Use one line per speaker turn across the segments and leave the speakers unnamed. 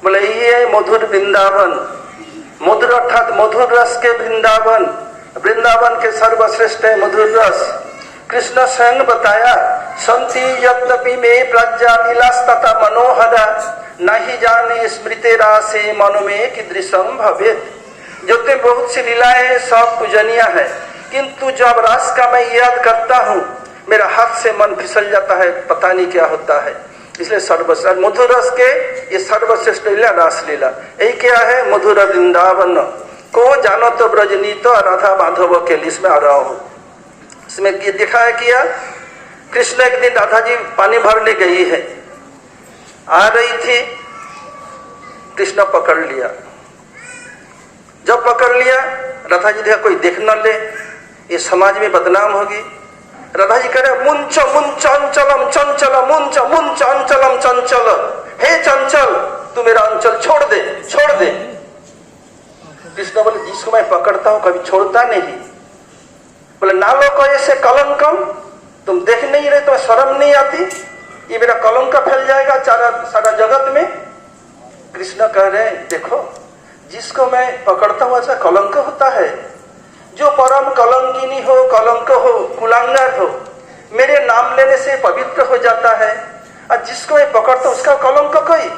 बोले ये मधुर वृंदावन, मधुर अर्थात मधुर रस के वृंदावन, वृंदावन के सर्वश्रेष्ठ है मधुर रस। कृष्ण स्वयं बताया, संति यद्यपि में प्रज्ञा विलास तथा मनोहरा, नहीं जाने स्मृति राशे मन में कीदृशम भवेत। जो ते बहुत सी लीलाएं सब पूजनीय है, किंतु जब रास का मैं याद करता हूँ मेरा हाथ से मन फिसल जाता है, पता नहीं क्या होता है। इसलिए सर्वश्रेष्ठ मधुर रस के ये सर्वश्रेष्ठ लीला रास लीला। यही क्या है? मधुर वृंदावन को जानो तो ब्रजनीत राधा माधव के लिए इसमें आ रहा हूं। इसमें ये दिखाया किया, कृष्ण एक दिन राधा जी पानी भरने गई है, आ रही थी, कृष्ण पकड़ लिया। जब पकड़ लिया राधा जी देखा कोई देख न ले, ये समाज में बदनाम होगी। राधा जी कह रहे मुंच मुंच अंचलम चंचल, मुंच मुंच अंचलम चंचल, हे चंचल तू मेरा अंचल छोड़ दे, छोड़ दे। कृष्ण बोले जिसको मैं पकड़ता हूं कभी छोड़ता नहीं। बोले नालो को ऐसे कलंकम, तुम देख नहीं रहे तो शर्म नहीं आती, ये मेरा कलंक फैल जाएगा सारा जगत में। कृष्ण कह रहे देखो जिसको मैं पकड़ता हूं ऐसा कलंक होता है। जो परम कलंकिनी हो, कलंक हो, कुलांगार हो, मेरे नाम लेने से पवित्र हो जाता है, और जिसको मैं पकड़ता हूं उसका कलंक कोई।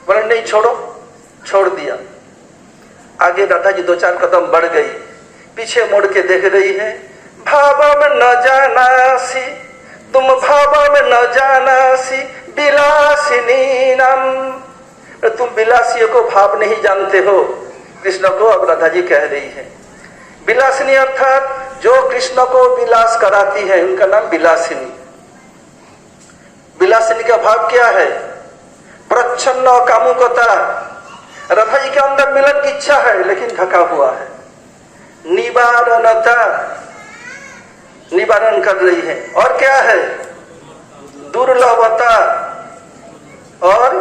बोले नहीं छोड़ो, छोड़ दिया। आगे राधा जी 2-4 कदम बढ़ गई, पीछे मुड़ के देख रही है। भाव में न जानासी तुम, भाव में न जानासी विलासिनी नाम, तुम विलासियों को भाव नहीं जानते हो। कृष्ण को अब राधा जी कह रही है। विलासिनी अर्थात जो कृष्ण को विलास कराती है उनका नाम विलासिनी। विलासिनी का भाव क्या है? प्रच्छन्न कामुकता। राधा जी के अंदर मिलन की इच्छा है लेकिन ढका हुआ है। निवारणता, निवारण कर रही है। और क्या है? दुर्लभता और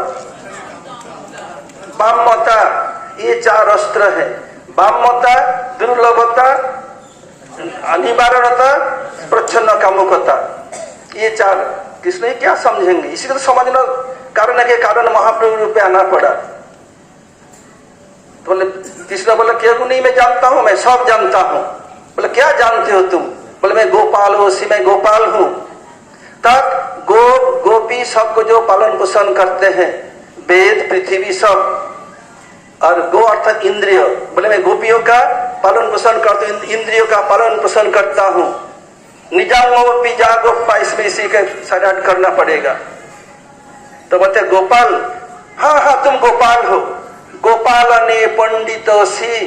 वामता, ये 4 अस्त्र है। वामता, दुर्लभता, अनिवारणता, प्रच्छन्न कामुकता, ये 4। कृष्ण क्या समझेंगे? इसी को तो समझना कारण के कारण महाप्रभु रूप में आना पड़ा। तो बोले कृष्ण बोले क्यों नहीं, मैं जानता हूं, मैं सब जानता हूं। बोले क्या जानते हो तुम? बोले मैं गोपाल हूं, मैं गोपाल हूं। तब गोपी सबको जो पालन पोषण करते हैं, वेद पृथ्वी सब, और गो अर्थात इंद्रिय। बोले मैं गोपियों का पालन पोषण करता हूं, इंद्रियों का पालन पोषण करता हूं। निजांगो पिजा गोपा, इसमें इसी का साथ करना पड़ेगा। तो बोलते गोपाल, हाँ हाँ तुम गोपाल हो। गोपाल ने पंडित सी,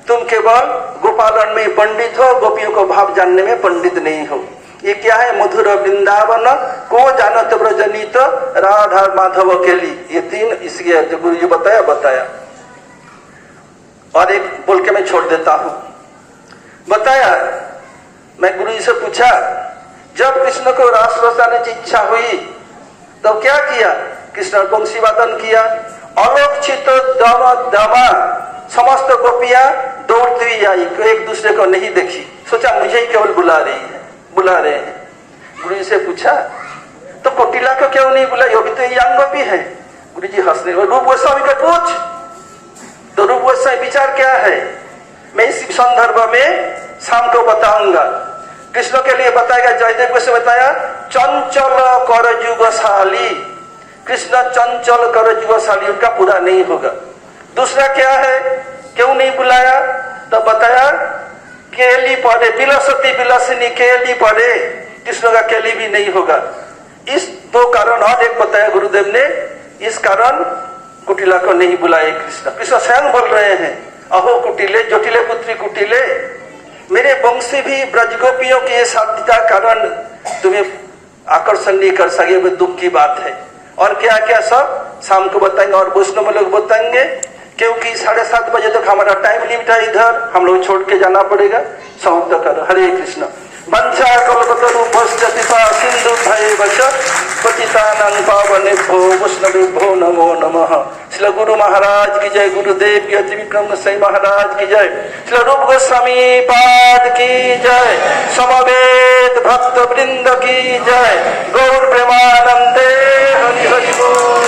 तुम केवल गोपालन में पंडित हो, गोपियों को भाव जानने में पंडित नहीं हो। ये क्या है? मधुर वृंदावन को जानत ब्रजनीत राधा माधव के लिए। ये 3 इसलिए जो गुरु जी बताया। और एक बोल के मैं छोड़ देता हूं। बताया, मैं गुरु जी से पूछा जब कृष्ण को रास रचाने की इच्छा हुई तो क्या किया? कृष्ण वंशी वादन किया। अलोकचित दमा, समस्त गोपियां दौड़ती हुई आई, एक दूसरे को नहीं देखी, सोचा मुझे ही केवल बुला रहे हैं। गुरु जी से पूछा तो कोटिला को क्यों नहीं बुलाई, वो भी तो यंग गोपी है। गुरु जी हंसने, रूप गोस्वामी को पूछ। तो रूप गोस्वामी विचार क्या है मैं इस संदर्भ में शाम को बताऊंगा। कृष्ण के लिए बताएगा, जयदेव को बताया चंचल कर युगशाली। कृष्ण चंचल कर युगशाली, उनका पूरा नहीं होगा। दूसरा क्या है, क्यों नहीं बुलाया? तो बताया केली पड़े, विलसती विलसिनी केली पड़े, कृष्ण का केली भी नहीं होगा। इस 2 कारण और एक बताया गुरुदेव ने, इस कारण कुटिला को नहीं बुलाए कृष्ण। कृष्ण स्वयं बोल रहे हैं, अहो कुटिले, जोटिले पुत्री कुटिले, मेरे वंशी भी ब्रजगोपियों की साध्यता कारण तुम्हें आकर्षण नहीं कर सके, वो दुख की बात है। और क्या क्या सब शाम को बताएंगे और वैष्णव लोग बताएंगे, क्योंकि 7:30 बजे तक हमारा टाइम लिमिट है, इधर हम लोग छोड़ के जाना पड़ेगा। समाप्त करो। हरे कृष्ण। वंशा कल्पतरुभ्यश्च कृपा सिन्धुभ्यैव च पतितानां पावनेभ्यो वैष्णवेभ्यो नमो नमः। श्री गुरु महाराज की जय, गुरुदेव की त्रिविक्रम सई महाराज की जय, श्री रूप गोस्वामी पाद की जय, समवेत भक्त वृंद की जय, गौर प्रेमानंदे हरि हरि बोल।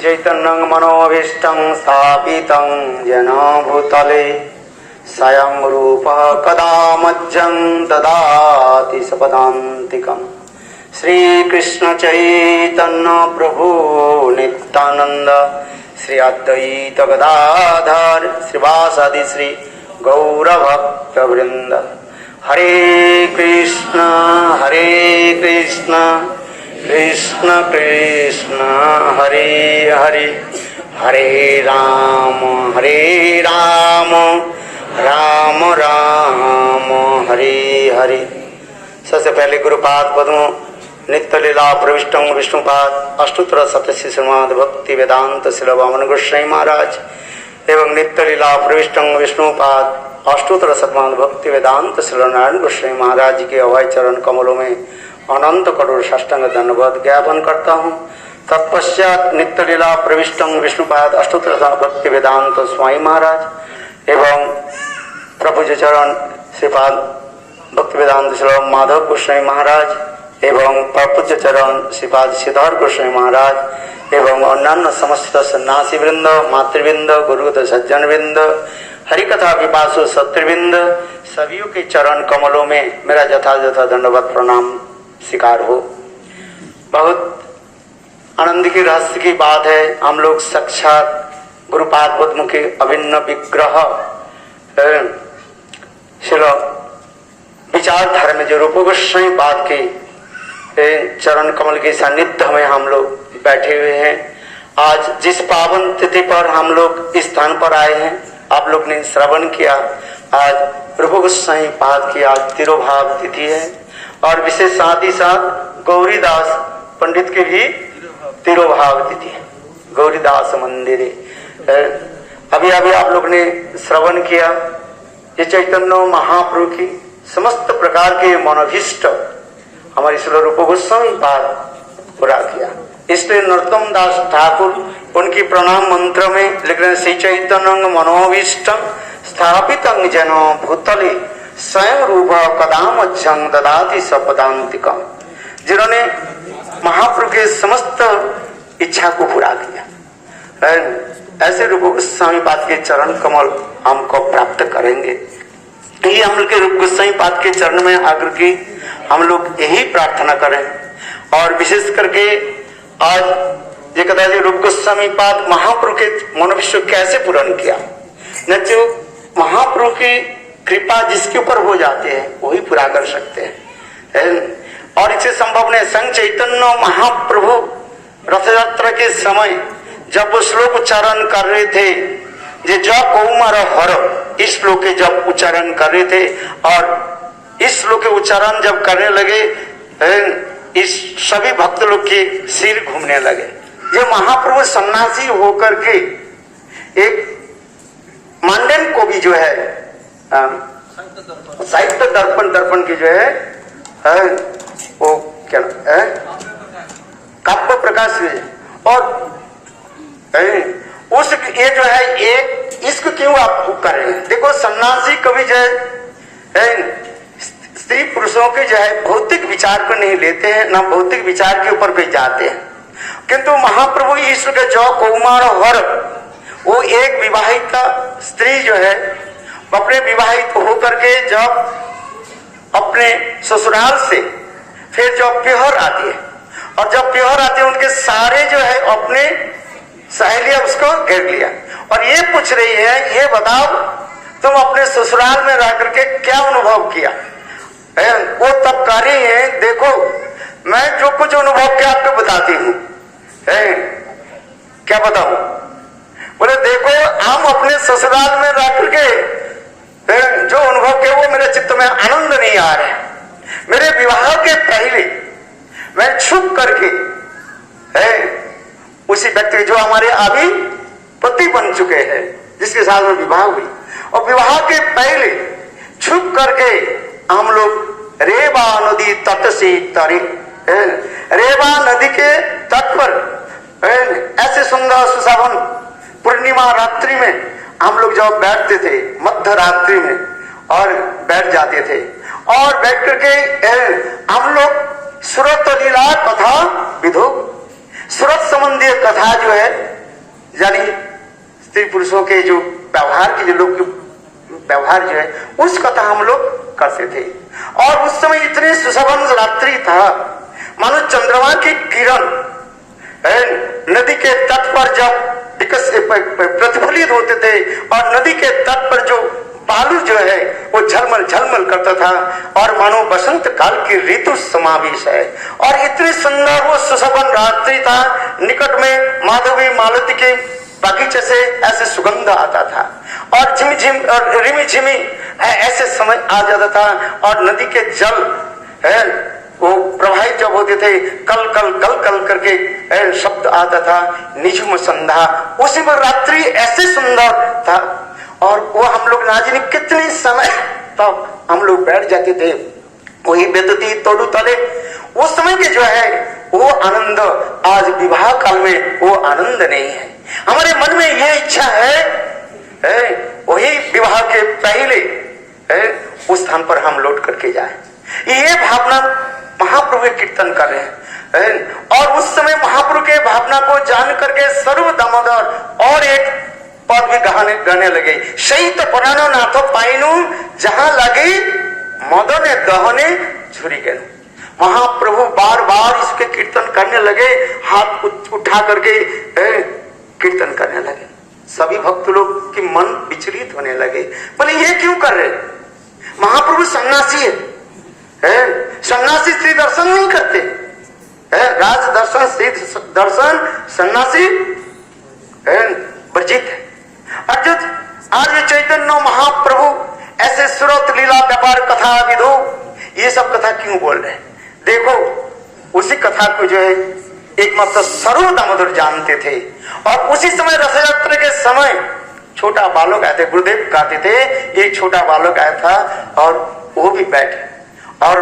चैतन्यं मनोभीष्टं स्थापितं येन भूतले स्वयं रूपः कदा मह्यं ददाति सपदान्तिकम्। श्रीकृष्ण चैतन्य प्रभु नित्यानंद श्री अद्वैत गदाधर श्रीवासादि श्री गौरभक्त वृंद। हरे कृष्ण कृष्ण कृष्ण हरे हरे, हरे राम राम राम हरे हरे। सबसे पहले गुरुपाद पद्मों नित्य लीला प्रविष्टं विष्णुपाद अष्टोत्तर सतस्य श्रीमद् भक्ति वेदांत श्रील वामन गोस्वामी महाराज एवं नित्य लीला प्रविष्टं विष्णुपाद अष्टोत्तर शतमान भक्ति वेदांत श्रील नारायण गोस्वामी महाराज के अभय चरण कमलों में अनंत करोड़ साष्टांग धन्यवाद ज्ञापन करता हूँ। तत्पश्चात नित्य लीला प्रविष्टं विष्णुपाद अष्टोत्तर भक्ति वेदांत स्वामी महाराज एवं प्रभु चरण श्रीपाद भक्ति वेदांत श्री माधव गोस्वामी महाराज एवं प्रपूज्य चरण श्रीपाद सिद्धार्थ गोस्वामी महाराज एवं अन्यान्य समस्त सन्यासी वृंद मातृवृंद गुरुगत सज्जन वृंद हरिकथा विपासु सत्यवृंद सभी के चरण कमलों में मेरा यथायथ दंडवत प्रणाम स्वीकार हो। बहुत आनंद की रहस्य की बात है, हम लोग साक्षात गुरुपाद पद्म के अभिन्न विग्रह शिलो विचार धर्म जो रूप गोस्वामी पाद के चरण कमल के सानिध्य में हम लोग बैठे हुए हैं। आज जिस पावन तिथि पर हम लोग इस स्थान पर आए हैं, आप लोग ने श्रवण किया, आज रूप गोस्वामी पाद की आज तिरोभाव तिथि है और विशेष साथ ही साथ गौरीदास पंडित की भी तिरोभाव तिथि है। गौरीदास मंदिर अभी अभी आप लोग ने श्रवण किया, ये चैतन्य महाप्रभु की समस्त प्रकार के मनोभीष्ट हमारे श्री रूप गोस्वामी पाद पूरा किया। इसलिए नरोत्तम दास ठाकुर उनकी प्रणाम मंत्र में लिख रहे हैं, श्री चैतन्य मनोभीष्टं स्थापितं जन भूतले स्वयं रूप कदा मह्यं ददाति सपदान्तिकम्। जिन्होंने महाप्रभु के समस्त इच्छा को पूरा किया, ऐसे रूप गोस्वामी पाद के चरण कमल हमको प्राप्त करेंगे। यही हम लोग के रूप गोस्वामी पाद के चरण में आकर के हम लोग यही प्रार्थना करें। और विशेष करके आज ये कहता है रूप गोस्वामी पाद महाप्रभु के मनोविश्व कैसे पूर्ण किया, न जो महाप्रभु की कृपा जिसके ऊपर हो जाते हैं वही पूरा कर सकते हैं। और इससे संभव नहीं। संघ चैतन्य महाप्रभु रथ यात्रा के समय जब वो श्लोक उच्चारण कर रहे थे, जे ज कौमार हर, इस श्लोक के जब उच्चारण कर रहे थे और इस श्लोक के उच्चारण जब करने लगे, इस सभी भक्त लोग के सिर घूमने लगे। ये महाप्रभु सन्यासी होकर के एक मांडन को भी जो है साहित्य दर्पण की जो है वो क्या काव्य प्रकाश और उस ये जो है एक इसको क्यों आप कर रहे हैं। देखो सन्यासी कभी जो है स्त्री पुरुषों के जो है भौतिक विचार को नहीं लेते हैं, ना भौतिक विचार के ऊपर पे जाते हैं, किंतु महाप्रभु ईश्वर के जो कौमार हर वो एक विवाहित स्त्री जो है अपने विवाहित होकर के जब अपने ससुराल से फिर जब प्योहर आती है और जब प्योहर आती है उनके सारे जो है अपने सहेलियां उसको घेर लिया और ये पूछ रही है, ये बताओ तुम अपने ससुराल में रह करके क्या अनुभव किया। वो तब कह रही है, देखो मैं जो कुछ अनुभव किया आपको बताती हूँ। क्या बताऊं? बोले देखो हम अपने ससुराल में रह करके जो अनुभव किया वो मेरे चित्त में आनंद नहीं आ रहा है। मेरे विवाह के पहले मैं छुप करके उसी व्यक्ति जो हमारे अभी पति बन चुके हैं, जिसके साथ में विवाह हुई, और विवाह के पहले छुप करके हम लोग रेवा नदी तट से तरे, रेवा नदी के तट पर ऐसे सुंदर सुशावन पूर्णिमा रात्रि में हम लोग जब बैठते थे मध्य रात्रि में और बैठ जाते थे और बैठ करके हम लोग सुरत लीला कथा विधो, सूरत संबंधी ये कथा जो है, यानी स्त्री पुरुषों के जो व्यवहार के, जो लोग के व्यवहार जो है, उस कथा हम लोग करते थे। और उस समय इतने सुशोभन रात्रि था, मानो चंद्रमा की किरण नदी के तट पर जब प्रतिफलित होते थे, और नदी के तट पर जो बालू जो है वो झलमल झलमल करता था, और मानो बसंत काल की ऋतु समावेश है। और इतनी सुंदर वो सुशोभन रात्रि था, निकट में माधवी मालती के बगीचे से ऐसे सुगंध आता था, और झिमझिम और रिमी झिमी ऐसे समय आ जाता था, और नदी के जल है वो प्रवाहित जब होते थे, कल कल कल कल करके शब्द आता था, निझुम संध्या। उसी में रात्रि ऐसे सुंदर था, और वो हम लोग ना जाने कितने समय तक हम लोग बैठ जाते थे वही बेदती तोड़ू तले। उस समय के जो है वो आनंद आज विवाह काल में वो आनंद नहीं है। हमारे मन में ये इच्छा है वही विवाह के पहले उस स्थान पर हम लौट करके जाए। ये भावना महाप्रभु कीर्तन कर रहे हैं, और उस समय महाप्रभु के भावना को जान करके सर्व दामोदर और एक पद भी गाने लगे, सही तो पुरानो नाथो पाइनु जहां लगे मदने दहने झुरी गए। महाप्रभु बार बार इसके कीर्तन करने लगे, हाथ उठा करके कीर्तन करने लगे। सभी भक्त लोग के मन विचलित होने लगे, बोले ये क्यों कर रहे? महाप्रभु सन्यासी है, सन्यासी स्त्री दर्शन नहीं करते, राज दर्शन स्त्री दर्शन सन्यासी वर्जित है। आज चैतन्य महाप्रभु ऐसे सुरत लीला व्यापार कथा विधो ये सब कथा क्यों बोल रहे हैं? देखो उसी कथा को जो है एकमात्र सर्व दामोदर जानते थे, और उसी समय रथ यात्रा के समय छोटा बालक आए थे, गुरुदेव गाते थे, एक छोटा बालक आया था और वो भी बैठे, और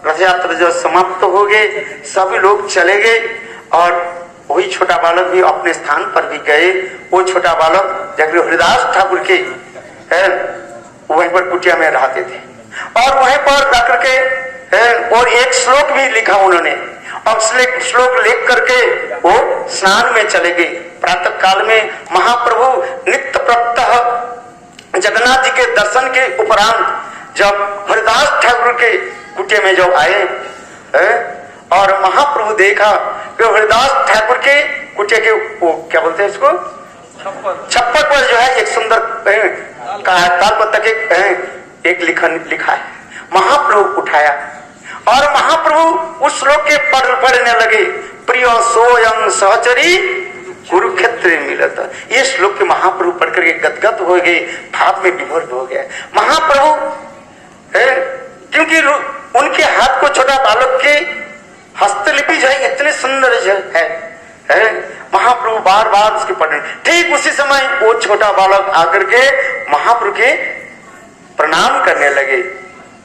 रथ यात्रा जो समाप्त हो गए सभी लोग चले गए, और वही छोटा बालक भी अपने स्थान पर भी गए। वो छोटा बालक जगह हरिदास ठाकुर के वहीं पर कुटिया में रहते थे, और वहीं पर जाकर के और एक श्लोक भी लिखा उन्होंने, और श्लोक लिख करके वो स्नान में चले गए। प्रातः काल में महाप्रभु नित्य प्रत्यह जगन्नाथ जी के दर्शन के उपरांत जब हरिदास ठाकुर के कुटिया में जब आए और महाप्रभु देखा कि हरिदास ठाकुर के कुटिया के वो क्या बोलते हैं उसको, छप्पर पर जो है एक सुंदर तालपत्र के एक लिखा है। महाप्रभु उठाया और महाप्रभु उस श्लोक के पढ़ने लगे, प्रिय सोयं सहचरी कुरुक्षेत्र मिलत। ये श्लोक के महाप्रभु पढ़ करके गदगद हो गए, भाव में विभोर हो गया महाप्रभु, क्योंकि उनके हाथ को छोटा बालक के हस्तलिपि जो है इतने सुंदर है। महाप्रभु बार बार उसके पढ़ने, ठीक उसी समय वो छोटा बालक आकर के महाप्रभु के प्रणाम करने लगे।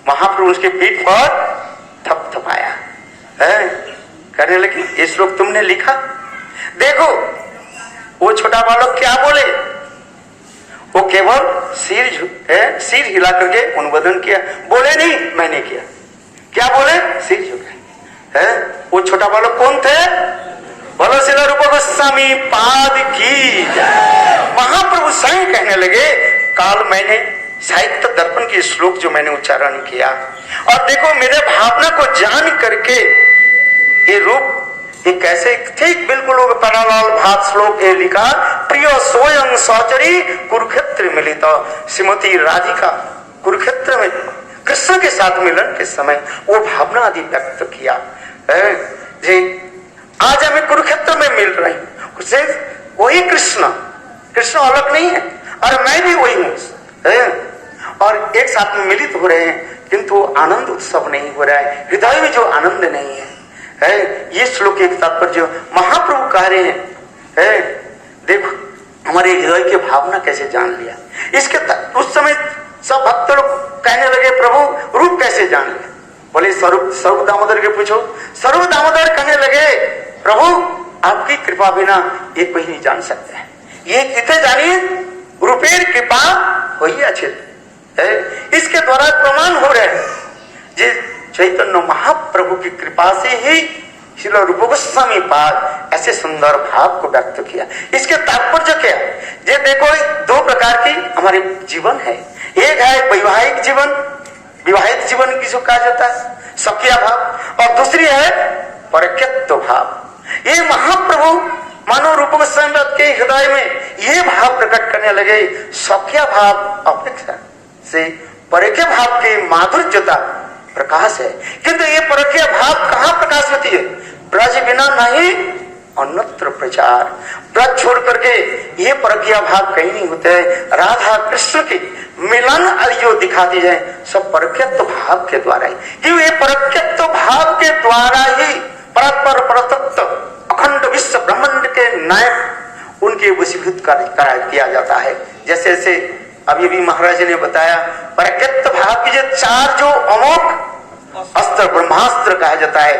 महाप्रभु उसके पीठ पर थपथपाया, करने लगे, ये श्लोक तुमने लिखा? देखो वो छोटा बालक क्या बोले, वो केवल सिर हिला करके अनुमोदन किया, बोले नहीं मैंने किया। क्या बोले? सिर झुकाए। वो छोटा बालक कौन थे? बोलो श्रील रूप गोस्वामी पाद की जय। महाप्रभु स्वयं कहने लगे, काल मैंने साहित्य दर्पण के श्लोक जो मैंने उच्चारण किया, और देखो मेरे भावना को जान करके ये रूप ये कैसे ठीक बिल्कुल परालाल भात श्लोक ये लिखा, प्रिय सोयं सहचरी कुरुक्षेत्र मिलित। श्रीमती राधिका कुरुक्षेत्र में कृष्ण के साथ मिलन के समय वो भावना आदि व्यक्त किया, जी आज हमें कुरुक्षेत्र में मिल रही हूँ, वही कृष्ण अलग नहीं है और मैं भी वही हूँ, और एक साथ में मिलित हो रहे हैं, किंतु आनंद उत्सव नहीं हो रहा है, हृदय में जो आनंद नहीं है। ये श्लोक एक तात्पर्य महाप्रभु कह रहे हैं, देखो हमारे हृदय की भावना कैसे जान लिया। इसके उस समय सब भक्त लोग कहने लगे, प्रभु रूप कैसे जान लिया? बोले सर्व दामोदर के पूछो। सर्व दामोदर कहने लगे, प्रभु आपकी कृपा बिना ये कोई नहीं जान सकते हैं, ये इतने जानिए रूपेर कृपा हो ही अच्छे। इसके द्वारा प्रमाण हो रहे हैं, चैतन्य महाप्रभु की कृपा से ही श्रील रूप गोस्वामी पाद ऐसे सुंदर भाव को व्यक्त किया। इसके तात्पर्य क्या? ये देखो, दो प्रकार की हमारे जीवन है। एक है वैवाहिक जीवन, विवाहित जीवन किसको कहा जाता है, सख्या भाव, और दूसरी है परक्यत्व भाव। ये महाप्रभु मानो रूप गोस्वामी के हृदय में ये भाव प्रकट करने लगे, सख्या भाव अपेक्षा से परक्य भाव के माधुर्यता प्रकाश है। किंतु ये परक्य भाव कहां प्रकाश होती है? ब्रज बिना नहीं अन्यत्र प्रचार। ब्रज छोड़ करके ये परक्य भाव कहीं नहीं होते। राधा कृष्ण की मिलन जो दिखाती है सब परक्यत्व भाव के द्वारा ही, क्योंकि ये परक्यत्व भाव के द्वारा ही परस्पर परतत्व अखंड विश्व ब्रह्मांड के नायक उनके वशीभूत किया जाता है। जैसे जैसे अभी भी महाराज ने बताया, परक्यत्व भाव के चार जो अमोघ अस्त्र, ब्रह्मास्त्र कहा जाता है,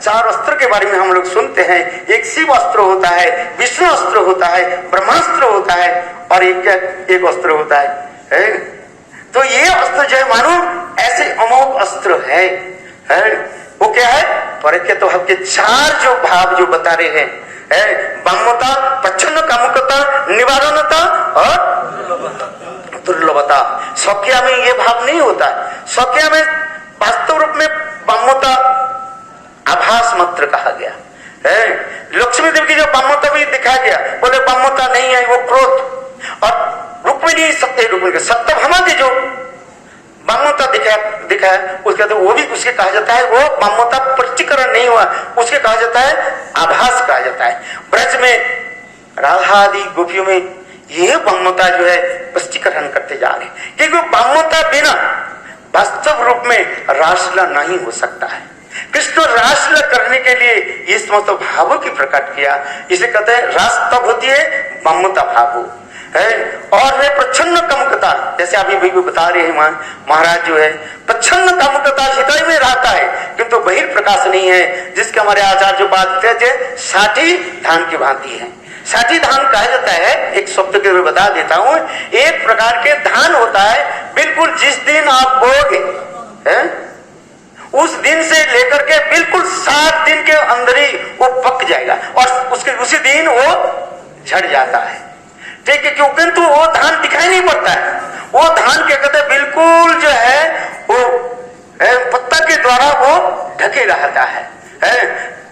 चार अस्त्र के बारे में हम लोग सुनते हैं। एक शिव अस्त्र होता है, विष्णु अस्त्र होता है, ब्रह्मास्त्र होता है, और एक अस्त्र होता है। तो ये अस्त्र जो है मानो ऐसे अमोघ अस्त्र है। वो क्या है? परक्यत्व भाव के चार जो भाव जो बता रहे हैं, वामता, प्रच्छन्न कामुकता, निवारणता और दुर्लभता। सख्या में ये भाव नहीं होता है। सख्या में वास्तव रूप में वामता आभास मात्र कहा गया है। लक्ष्मी देवी की जो वामता भी दिखा गया, बोले वामता नहीं है, वो क्रोध। और रुक्मिणी सत्य, रुक्मिणी सत्यभामा की जो वामता दिखा है, उसके तो वो भी उसके कहा जाता है, वो वामता प्रचिकरण नहीं हुआ, उसके कहा जाता है आभास कहा जाता है। ब्रज में राधा आदि गोपियों में ये वामता जो है प्रचिकरण करते जा रहे हैं, क्योंकि वामता बिना वास्तव रूप में रासलीला नहीं हो सकता है। कृष्ण रासलीला करने के लिए ये समस्त भावों की प्रकट किया, इसे कहते हैं रास तब होती है वामता भाव है। और वे प्रच्छन्न कामुकता, जैसे अभी भी बता रहे हैं महाराज जो है, प्रच्छन्न कामुकता हृदय में रहता है किंतु बहिर्प्रकाश नहीं है, जिसके हमारे आचार्य जो बात थे साठी धान की भांति है। साठी धान कहा जाता है, एक शब्द के रूप बता देता हूं, एक प्रकार के धान होता है, बिल्कुल जिस दिन आप बोओगे उस दिन से लेकर के बिल्कुल 7 दिन के अंदर ही वो पक जाएगा और उसके उसी दिन वो झड़ जाता है। ठीक है, क्यों? किंतु वो धान दिखाई नहीं पड़ता है। वो धान क्या कहते हैं, बिल्कुल जो है वो पत्ता के द्वारा वो ढके रहता है।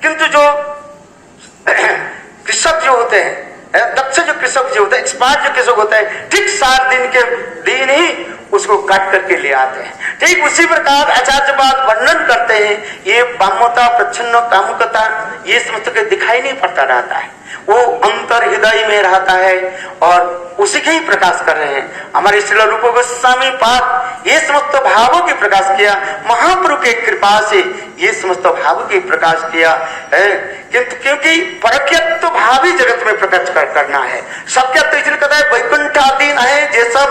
किंतु जो कृषक जो होते हैं, दक्ष जो कृषक जो होते हैं, एक्सपर्ट जो कृषक होते हैं, ठीक 7 दिन के दिन ही उसको काट करके ले आते हैं। ठीक उसी प्रकार आचार्य बात वर्णन करते हैं, ये वामता, प्रच्छन्न कामुकता, ये समस्त के दिखाई नहीं पड़ता रहता है, वो अंतर हृदय में रहता है और उसी के ही प्रकाश कर रहे हैं। हमारे श्रील रूप गोस्वामी पाद ये समस्त भावों की प्रकाश किया, महाप्रभु के कृपा से ये समस्त भावों की प्रकाश किया है। किंतु क्योंकि परक्यत्व भाव ही जगत में प्रकट करना है। सत्यत्व इसलिए कहता है वैकुंठ आदि है जे सब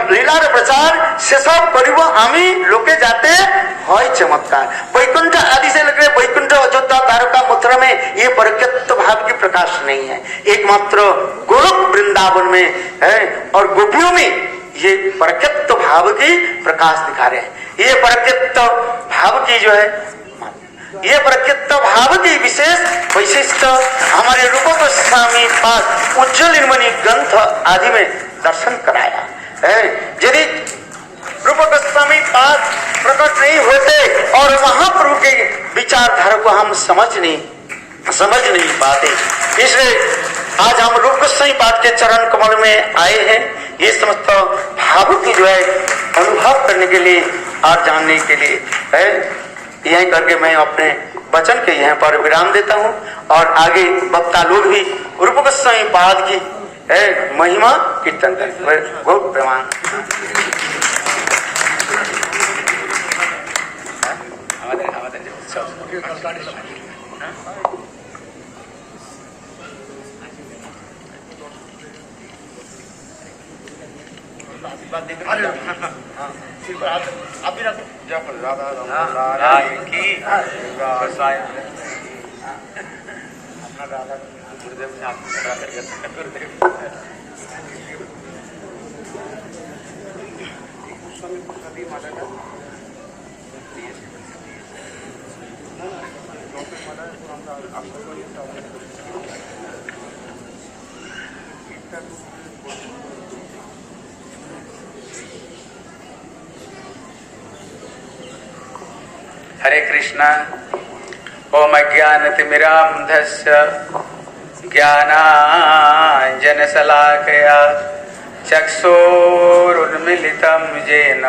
लीलार प्रचार से सब करीब आमी लोके जाते है चमत्कार। वैकुंठ आदि से लेकर वैकुंठ, अयोध्या, द्वारका, मथुरा में ये परक्यत्व भाव की प्रकाश नहीं है, एकमात्र गोलोक वृंदावन में है और गोपियों में ये परक्यत्व भाव की प्रकाश दिखा रहे हैं। ये परक्यत्व भाव की जो है, ये परक्यत्व भाव की विशेष वैशिष्ट हमारे रूप गोस्वामी पाद उज्ज्वल निर्मणि ग्रंथ आदि में दर्शन कराया है। यदि रूप गोस्वामी पाद प्रकट नहीं होते और महाप्रभु के विचारधारा को हम समझ नहीं पाते, इसलिए आज हम रूप गोस्वामी पाद के चरण कमल में आए हैं, ये समस्त भाव की जो है अनुभव करने के लिए और जानने के लिए है। यही करके मैं अपने वचन के यहाँ पर विराम देता हूँ और आगे वक्ता लोग भी रूप गोस्वामी पाद की महिमा कीर्तन करें। बहुत प्रमाण आप भी रखो राधा की गुरुदेव
हरे कृष्णा। ओम अज्ञानतिमिरान्धस्य ज्ञानाञ्जनशलाकया चक्षुरुन्मीलितं येन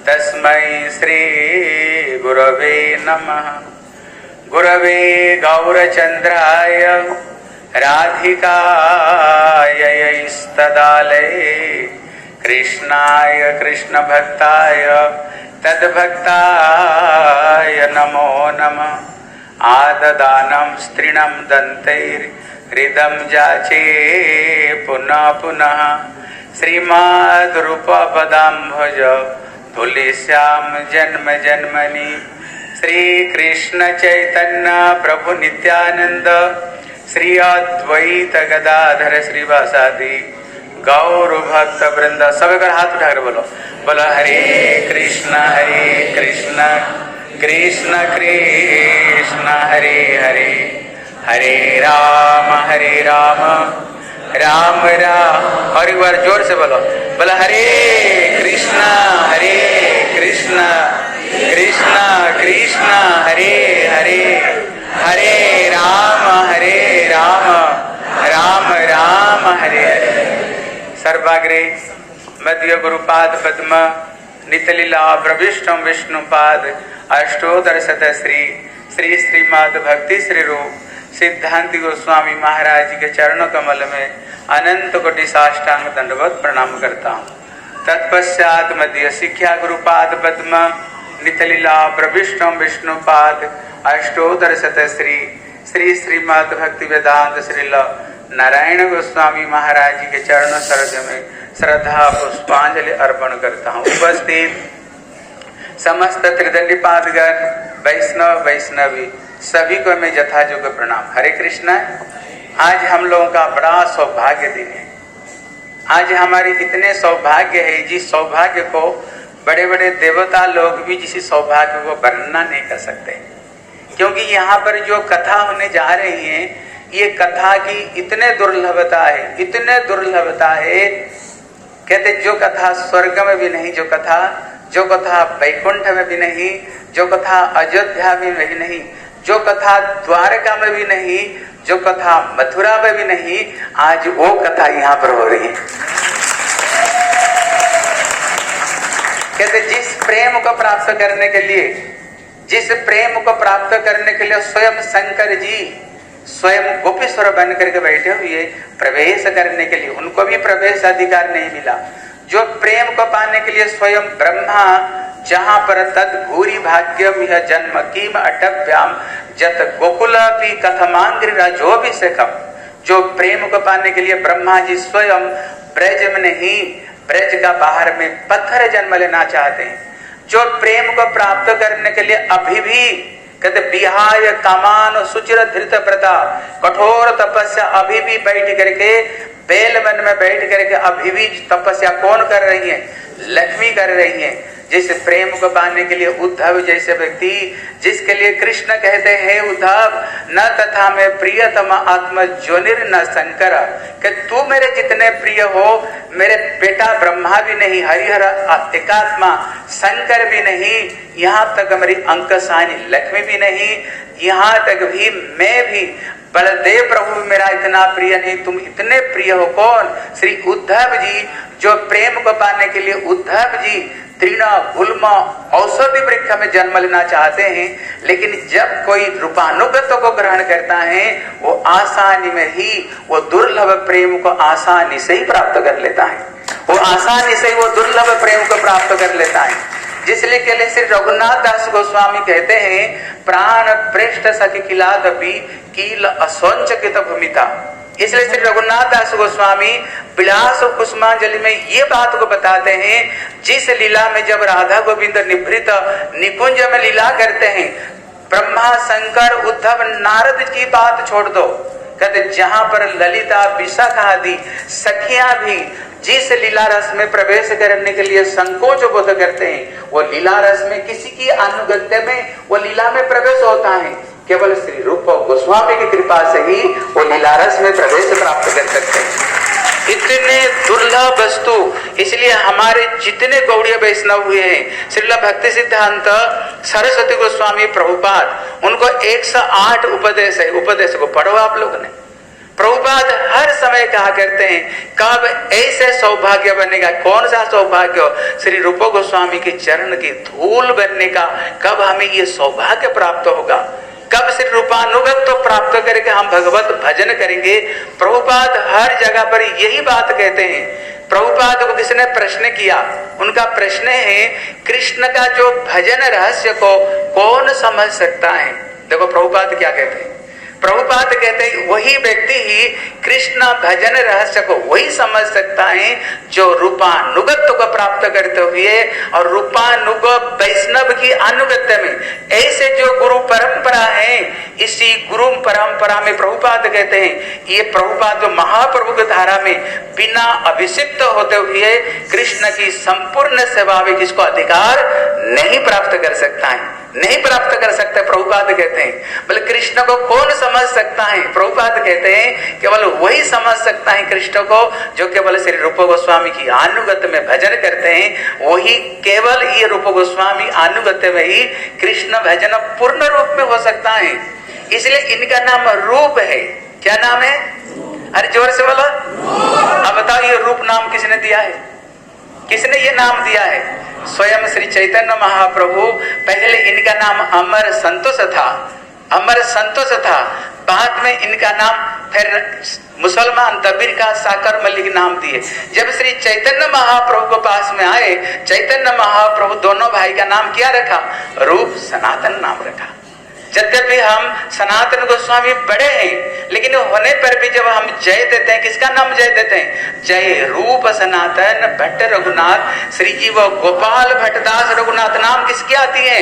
तस्मै श्रीगुरवे नमः। गुरवे गौरचन्द्राय राधिकायै कृष्णाय कृष्णभक्ताय तद्भक्ताय नमो नमः। आददानं स्त्रीणं दन्तैर्हृदं जाचे पुनः पुनः श्रीमद्रूपपदाम्भोज तुलस्यां जन्म जन्मनि। श्री कृष्ण चैतन्य प्रभु नित्यानंद श्री अद्वैत गदाधर श्रीवासादि गौर भक्त वृंद। सब एक हाथ उठाकर बोलो, बोलो हरे कृष्ण कृष्ण कृष्ण हरे हरे, हरे राम राम राम। और एक बार जोर से बोलो, बोलो हरे कृष्ण कृष्ण कृष्ण हरे हरे, हरे राम राम राम हरे हरे। सर्वाग्रे मध्य गुरुपाद पद्म नितलीला प्रविष्टम विष्णुपाद अष्टोत्तर शत श्री श्री श्रीमद भक्ति श्री रूप सिद्धांति गोस्वामी महाराज जी के चरण कमल में अनंत कोटि साष्टांग दंडवत प्रणाम करता हूँ। तत्पश्चात मध्य शिक्षा गुरुपाद पद्म नितलीला प्रविष्टम विष्णुपाद अष्टोत्तर शत श्री श्री श्रीमद भक्ति वेदांत श्रील नारायण गोस्वामी महाराज जी के चरण सरोज में श्रद्धा पुष्पांजलि अर्पण करता हूँ। उपस्थित समस्त त्रिदंडी पादगण वैष्णव वैष्णवी सभी को मैं यथायोग्य प्रणाम। हरे कृष्णा। आज हम लोगों का बड़ा सौभाग्य दिन है। आज हमारे इतने सौभाग्य है, जिस सौभाग्य को बड़े बड़े देवता लोग भी जिस सौभाग्य को वर्णना नहीं कर सकते, क्योंकि यहाँ पर जो कथा होने जा रही है ये कथा की इतने दुर्लभता है। कहते जो कथा स्वर्ग में भी नहीं, जो कथा वैकुंठ में भी नहीं, जो कथा अयोध्या में भी नहीं, जो कथा द्वारका में भी नहीं, जो कथा मथुरा में भी नहीं, आज वो कथा यहाँ पर हो रही है। कहते जिस प्रेम को प्राप्त करने के लिए स्वयं शंकर जी स्वयं गोपीश्वर बन करके बैठे हुए प्रवेश करने के लिए, उनको भी प्रवेश अधिकार नहीं मिला। जो प्रेम को पाने के लिए स्वयं ब्रह्मा जहाँ पर तद भूरि भाग्यम यह जन्म कीम अटव्याम जत गोकुलापि कथमांग्रिराजोभिषेकम। जो प्रेम को पाने के लिए ब्रह्मा जी स्वयं ब्रज में नहीं, ब्रज का बाहर में पत्थर जन्म लेना चाहते हैं। जो प्रेम को प्राप्त करने के लिए अभी भी कहते विहाय कामान सुचिर धृत प्रता कठोर तपस्या अभी भी बैठ करके बेल वन में बैठ करके अभी भी तपस्या कौन कर रही है? लक्ष्मी कर रही है। जिस प्रेम को पाने के लिए उद्धव जैसे व्यक्ति, जिसके लिए कृष्ण कहते हैं उद्धव न तथा में प्रियतम आत्म ज्योनिर न शंकर, कि तू मेरे जितने प्रिय हो मेरे बेटा ब्रह्मा भी नहीं, हरिहर एकात्मा शंकर भी नहीं, यहाँ तक मेरी अंकसानी लक्ष्मी भी नहीं, यहाँ तक भी मैं भी बलदेव प्रभु मेरा इतना प्रिय नहीं, तुम इतने प्रिय हो। कौन? श्री उद्धव जी। जो प्रेम को पाने के लिए उद्धव जी तृण गुल्म औषधि वृक्ष में जन्म लेना चाहते हैं, लेकिन जब कोई रूपानुगत को ग्रहण करता है वो आसानी में ही वो दुर्लभ प्रेम को आसानी से ही प्राप्त कर लेता है, वो आसानी से वो दुर्लभ प्रेम को प्राप्त कर लेता है। जिसलिए के लिए श्री रघुनाथ दास गोस्वामी कहते हैं प्राण प्रेष्ठ सखी किलादपि कील असंचकित भूमिता। इसलिए श्री रघुनाथ दास गोस्वामी विलास कुसुमांजलि में ये बात को बताते हैं, जिस लीला में जब राधा गोविंद निभृत निकुंज में लीला करते हैं, ब्रह्मा शंकर उद्धव नारद की बात छोड़ दो, कहते जहां पर ललिता विशाखा आदि सखियां भी जिस लीला रस में प्रवेश करने के लिए संकोच बोध करते हैं, वो लीला रस में किसी की अनुगत्य में वो लीला में प्रवेश होता है। केवल श्री रूप गोस्वामी की कृपा से ही वो लीला रस में प्रवेश प्राप्त कर सकते हैं। इतने दुर्लभ वस्तु, इसलिए हमारे जितने गौड़ीय वैष्णव हुए हैं, श्रील भक्ति सिद्धांत सरस्वती गोस्वामी प्रभुपाद, उनको 108 उपदेश है। उपदेश को पढ़ो आप लोग ने। प्रभुपाद हर समय कहा करते हैं, कब ऐसे सौभाग्य बनने का, कौन सा सौभाग्य, श्री रूप गोस्वामी के चरण की धूल बनने का, कब हमें ये सौभाग्य प्राप्त होगा, कब श्री रूपानुगत तो प्राप्त करके हम भगवत भजन करेंगे। प्रभुपाद हर जगह पर यही बात कहते हैं। प्रभुपाद को किसी ने प्रश्न किया, उनका प्रश्न है, कृष्ण का जो भजन रहस्य को कौन समझ सकता है। देखो प्रभुपाद क्या कहते हैं, प्रभुपाद कहते हैं वही व्यक्ति ही कृष्ण भजन रहस्य को वही समझ सकता है जो रूपानुगत्य को प्राप्त करते हुए और रूपानुग वैष्णव की अनुगत्य में, ऐसे जो गुरु परंपरा है, इसी गुरु परंपरा में प्रभुपाद कहते हैं, ये प्रभुपाद जो महाप्रभु की धारा में बिना अभिषिक्त होते हुए कृष्ण की संपूर्ण सेवा में किसको अधिकार नहीं प्राप्त कर सकता है, नहीं प्राप्त कर सकते। प्रभुपाद कहते हैं, बोले कृष्ण को कौन समझ सकता है। प्रभुपाद कहते हैं केवल वही समझ सकता है कृष्ण को जो केवल श्री रूप गोस्वामी की अनुगत्य में भजन करते हैं, वही केवल ये रूप गोस्वामी अनुगत्य में ही कृष्ण भजन पूर्ण रूप में हो सकता है। इसलिए इनका नाम रूप है। क्या नाम है? अरे जोर से बोलो। अब बताओ ये रूप नाम किसने दिया है? किसने ये नाम दिया है? स्वयं श्री चैतन्य महाप्रभु। पहले इनका नाम अमर संतोष था, अमर संतोष था। बाद में इनका नाम फिर मुसलमान दबीर का साकर मलिक नाम दिए। जब श्री चैतन्य महाप्रभु के पास में आए, चैतन्य महाप्रभु दोनों भाई का नाम क्या रखा? रूप सनातन नाम रखा। यद्यपि हम सनातन गोस्वामी बड़े हैं, लेकिन होने पर भी जब हम जय देते हैं, किसका नाम जय देते हैं? जय रूप सनातन भट्ट रघुनाथ श्री जीव गोपाल भट्टदास रघुनाथ। नाम किसकी आती है?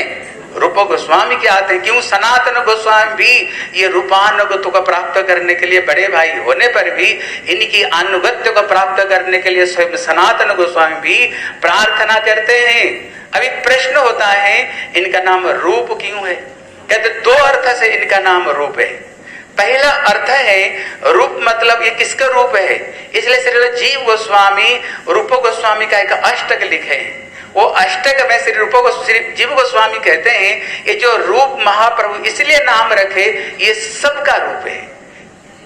रूप गोस्वामी के आते हैं। क्यों? सनातन गोस्वामी भी ये रूपानुगत्य को प्राप्त करने के लिए बड़े भाई होने पर भी इनकी अनुगत्य को प्राप्त करने के लिए स्वयं सनातन गोस्वामी भी प्रार्थना करते हैं। अभी प्रश्न होता है इनका नाम रूप क्यों है? कहते दो अर्थ से इनका नाम रूप है। पहला अर्थ है रूप मतलब ये किसका रूप है, इसलिए श्री जीव गोस्वामी रूप गोस्वामी का एक अष्टक लिखे हैं। वो अष्टक में श्री रूप श्री जीव गोस्वामी कहते हैं ये जो रूप महाप्रभु इसलिए नाम रखे, ये सबका रूप है।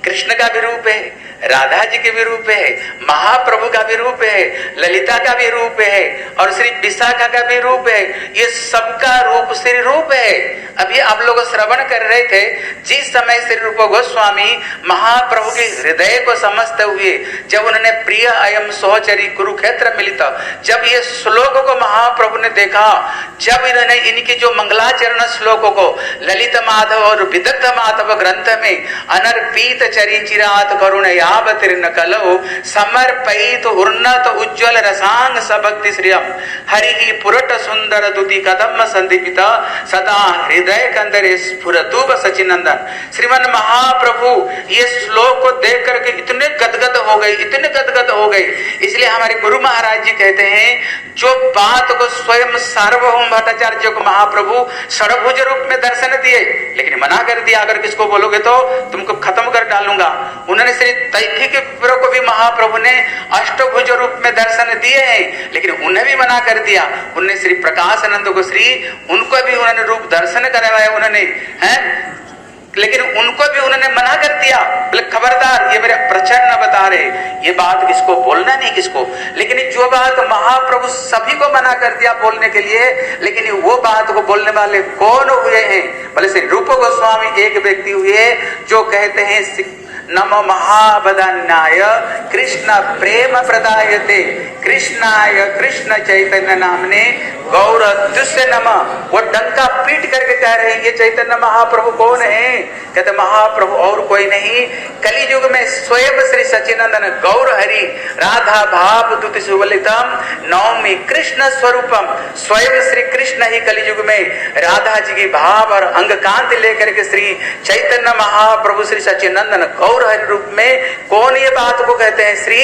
कृष्ण का भी रूप है, राधा जी के भी रूप है, महाप्रभु का भी रूप है, ललिता का भी रूप है और श्री विशाखा का भी रूप है। ये सबका रूप श्री रूप है। अभी आप लोग श्रवण कर रहे थे, जिस समय श्री रूप गोस्वामी महाप्रभु के हृदय को समझते हुए जब उन्होंने प्रिय अयम सोचरी कुरुक्षेत्र मिलित, जब ये श्लोक को महाप्रभु ने देखा, जब इन्होंने इनकी जो मंगलाचरण श्लोकों को ललित माधव और विदग्ध माधव ग्रंथ में अनर्पित चरी चिरात करुण यावतीर्ण कलौ समर्पयित उन्नत उज्ज्वल रसांग सभक्ति श्रियम हरि ही पुरट सुंदर दुति कदम संदीपित सदा हृदय कंदरे स्फुरतुब सचिनंदन। श्रीमन महाप्रभु ये श्लोक को देख करके इतने गदगद हो गए, इतने गदगद हो गए। इसलिए हमारे गुरु महाराज जी कहते हैं जो बात को स्वयं सार्वभौम भट्टाचार्य को महाप्रभु षड़भुज रूप में दर्शन दिए, लेकिन मना कर दिया अगर किसको बोलोगे तो तुमको खत्म कर डालूंगा। उन्होंने श्री तैथी के को भी महाप्रभु ने अष्टभुज रूप में दर्शन दिए हैं, लेकिन उन्हें भी मना कर दिया। उन्होंने श्री प्रकाशानंद को उनको भी उन्होंने रूप दर्शन करवाया उन्होंने, हैं, लेकिन उनको भी उन्होंने मना कर दिया। खबरदार, ये मेरे प्रचंड बता रहे, ये बात किसको बोलना नहीं किसको। लेकिन जो बात महाप्रभु सभी को मना कर दिया बोलने के लिए, लेकिन वो बात को बोलने वाले कौन हुए हैं? बोले श्री रूप गोस्वामी एक व्यक्ति हुए जो कहते हैं नमो महावदन्याय कृष्ण प्रेम प्रदायते कृष्णाय कृष्ण चैतन्य नामने गौर दुष्य नमः। वो डंका पीट करके कह रहे हैं ये चैतन्य महाप्रभु कौन है? कहते महाप्रभु और कोई नहीं, कलियुग में स्वयं श्री सच्चिदानंद गौर हरि राधा भाव दूत सुवलितम नौमी कृष्ण स्वरूपम। स्वयं श्री कृष्ण ही कलियुग में राधा जी की भाव और अंग कांति लेकर के श्री चैतन्य महाप्रभु श्री सच्चिदानंद गौर हरि रूप में कौन ये बात को कहते हैं? श्री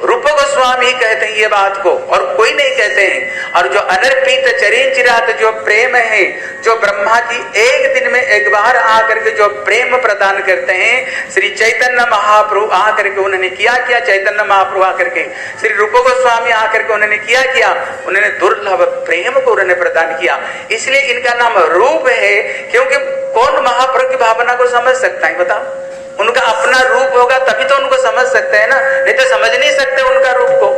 रूप गोस्वामी कहते हैं ये बात को, और कोई नहीं कहते हैं। और जो अनर्पित चरिंचिरात जो प्रेम है, जो ब्रह्मा जी एक दिन में एक बार आकर के जो प्रेम प्रदान करते हैं, श्री चैतन्य महाप्रभु आकर के उन्होंने क्या किया, चैतन्य महाप्रभु आकर के श्री रूप गोस्वामी आकर के उन्होंने क्या किया, उन्होंने दुर्लभ प्रेम को उन्होंने प्रदान किया। इसलिए इनका नाम रूप है, क्योंकि कौन महाप्रभु की भावना को समझ सकता है बताओ? उनका अपना रूप होगा तभी तो उनको समझ सकते हैं ना, नहीं तो समझ नहीं सकते उनका रूप को,